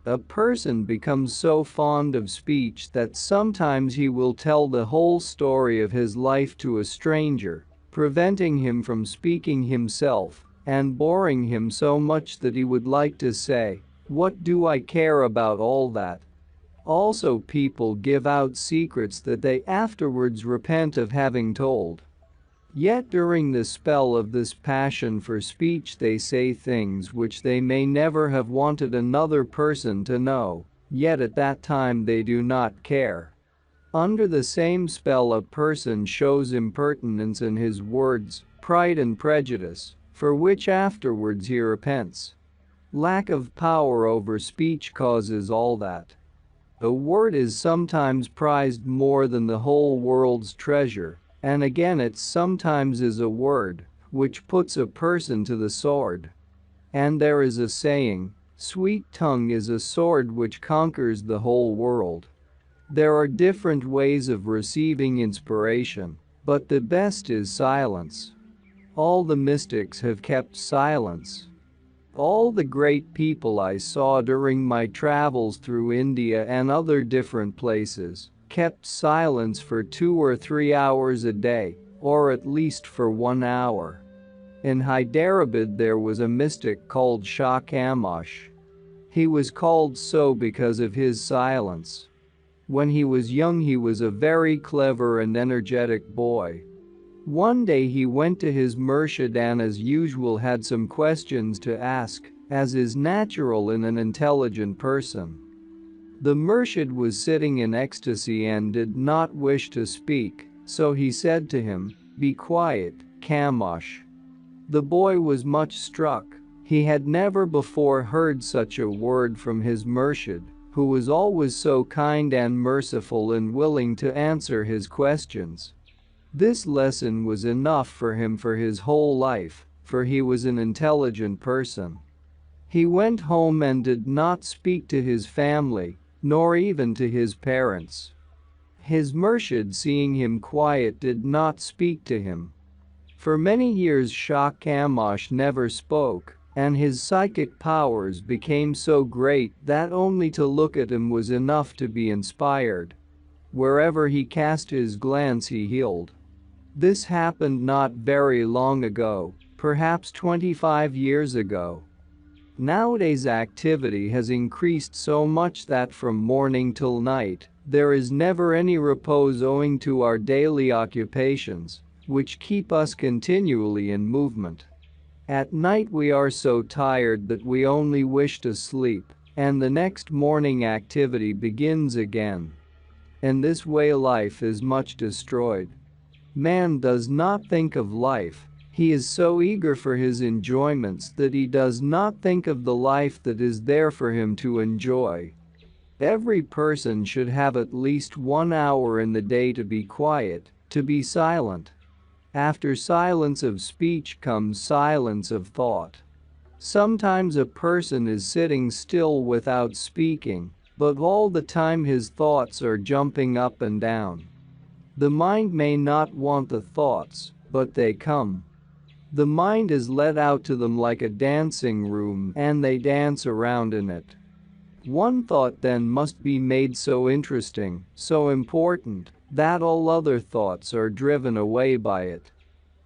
A person becomes so fond of speech that sometimes he will tell the whole story of his life to a stranger, preventing him from speaking himself, and boring him so much that he would like to say, "What do I care about all that?" Also, people give out secrets that they afterwards repent of having told. Yet during the spell of this passion for speech they say things which they may never have wanted another person to know, yet at that time they do not care. Under the same spell a person shows impertinence in his words, pride and prejudice, for which afterwards he repents. Lack of power over speech causes all that. A word is sometimes prized more than the whole world's treasure, and again it sometimes is a word which puts a person to the sword. And there is a saying, "Sweet tongue is a sword which conquers the whole world." There are different ways of receiving inspiration, but the best is silence. All the mystics have kept silence. All the great people I saw during my travels through India and other different places kept silence for 2 or 3 hours a day, or at least for 1 hour. In Hyderabad there was a mystic called Shah Kamash. He was called so because of his silence. When he was young he was a very clever and energetic boy. One day he went to his murshid and as usual had some questions to ask, as is natural in an intelligent person. The murshid was sitting in ecstasy and did not wish to speak, so he said to him, "Be quiet, Kamash." The boy was much struck. He had never before heard such a word from his murshid, who was always so kind and merciful and willing to answer his questions. This lesson was enough for him for his whole life, for he was an intelligent person. He went home and did not speak to his family, nor even to his parents. His murshid, seeing him quiet, did not speak to him. For many years Shah Kamash never spoke, and his psychic powers became so great that only to look at him was enough to be inspired. Wherever he cast his glance he healed. This happened not very long ago, perhaps 25 years ago. Nowadays activity has increased so much that from morning till night, there is never any repose owing to our daily occupations, which keep us continually in movement. At night we are so tired that we only wish to sleep, and the next morning activity begins again. In this way life is much destroyed. Man does not think of life. He is so eager for his enjoyments that he does not think of the life that is there for him to enjoy. Every person should have at least 1 hour in the day to be quiet, to be silent. After silence of speech comes silence of thought. Sometimes a person is sitting still without speaking, but all the time his thoughts are jumping up and down. The mind may not want the thoughts, but they come. The mind is let out to them like a dancing room and they dance around in it. One thought then must be made so interesting, so important, that all other thoughts are driven away by it.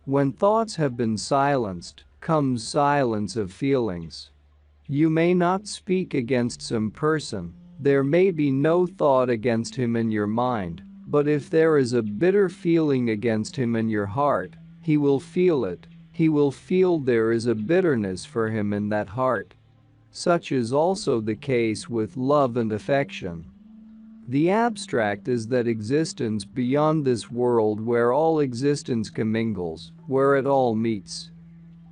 When thoughts have been silenced, comes silence of feelings. You may not speak against some person, there may be no thought against him in your mind, but if there is a bitter feeling against him in your heart, he will feel it, he will feel there is a bitterness for him in that heart. Such is also the case with love and affection. The abstract is that existence beyond this world where all existence commingles, where it all meets.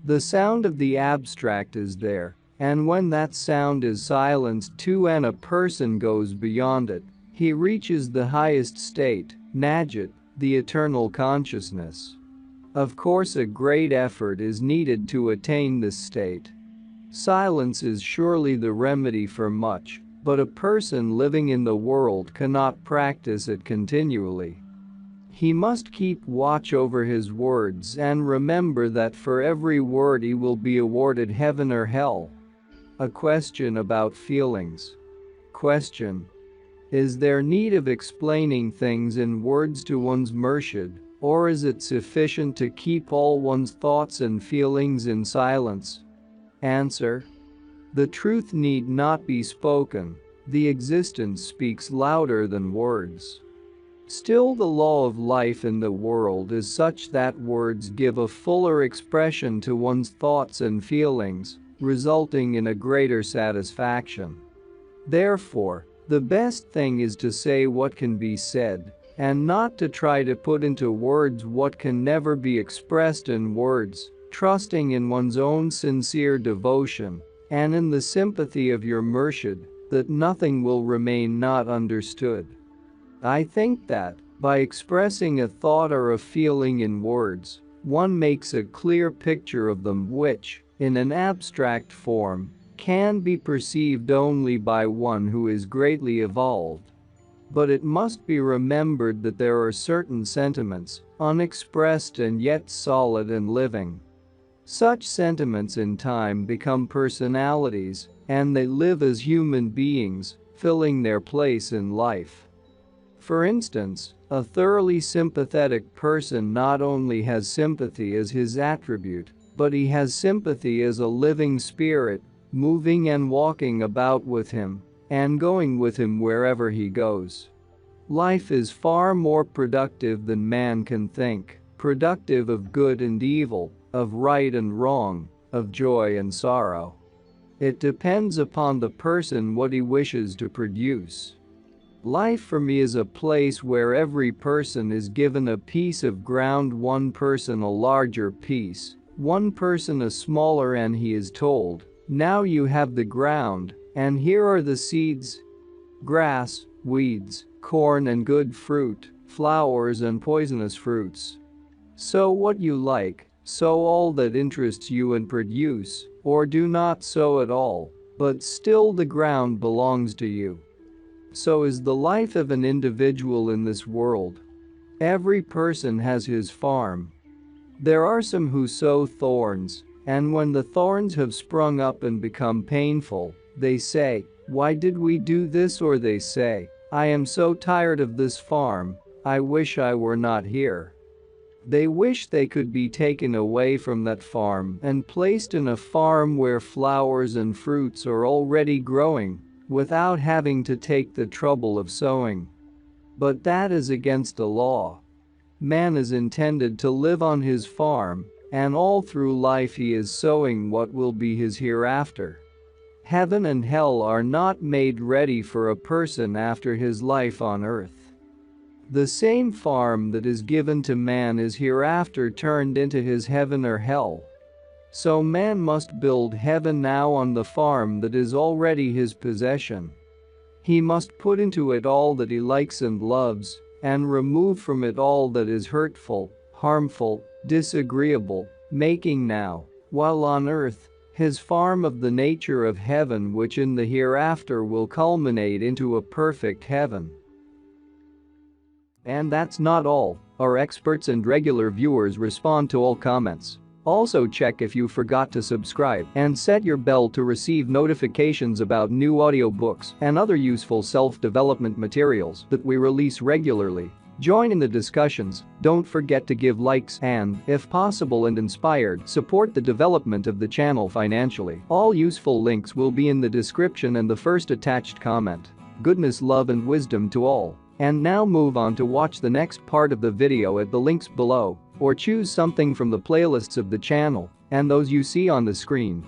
The sound of the abstract is there, and when that sound is silenced too and a person goes beyond it, he reaches the highest state, Najat, the eternal consciousness. Of course, a great effort is needed to attain this state. Silence is surely the remedy for much, but a person living in the world cannot practice it continually. He must keep watch over his words and remember that for every word he will be awarded heaven or hell. A question about feelings. Question. Is there need of explaining things in words to one's murshid, or is it sufficient to keep all one's thoughts and feelings in silence? Answer. The truth need not be spoken, the existence speaks louder than words. Still, the law of life in the world is such that words give a fuller expression to one's thoughts and feelings, resulting in a greater satisfaction. Therefore, the best thing is to say what can be said, and not to try to put into words what can never be expressed in words, trusting in one's own sincere devotion, and in the sympathy of your murshid, that nothing will remain not understood. I think that, by expressing a thought or a feeling in words, one makes a clear picture of them which, in an abstract form, can be perceived only by one who is greatly evolved. But it must be remembered that there are certain sentiments, unexpressed and yet solid and living. Such sentiments in time become personalities, and they live as human beings, filling their place in life. For instance, a thoroughly sympathetic person not only has sympathy as his attribute, but he has sympathy as a living spirit, moving and walking about with him, and going with him wherever he goes. Life is far more productive than man can think, productive of good and evil, of right and wrong, of joy and sorrow. It depends upon the person what he wishes to produce. Life for me is a place where every person is given a piece of ground, one person a larger piece, one person a smaller, and he is told, now you have the ground, and here are the seeds, grass, weeds, corn and good fruit, flowers and poisonous fruits. Sow what you like, sow all that interests you and produce, or do not sow at all, but still the ground belongs to you. So is the life of an individual in this world. Every person has his farm. There are some who sow thorns, and when the thorns have sprung up and become painful, they say, why did we do this? Or they say, I am so tired of this farm, I wish I were not here. They wish they could be taken away from that farm and placed in a farm where flowers and fruits are already growing, without having to take the trouble of sowing. But that is against the law. Man is intended to live on his farm, and all through life he is sowing what will be his hereafter. Heaven and hell are not made ready for a person after his life on earth. The same farm that is given to man is hereafter turned into his heaven or hell. So man must build heaven now on the farm that is already his possession. He must put into it all that he likes and loves, and remove from it all that is hurtful, harmful, disagreeable, making now, while on earth, his farm of the nature of heaven, which in the hereafter will culminate into a perfect heaven. And that's not all. Our experts and regular viewers respond to all comments. Also check if you forgot to subscribe and set your bell to receive notifications about new audiobooks and other useful self-development materials that we release regularly. Join in the discussions, don't forget to give likes and, if possible and inspired, support the development of the channel financially. All useful links will be in the description and the first attached comment. Goodness, love and wisdom to all. And now move on to watch the next part of the video at the links below, or choose something from the playlists of the channel and those you see on the screen.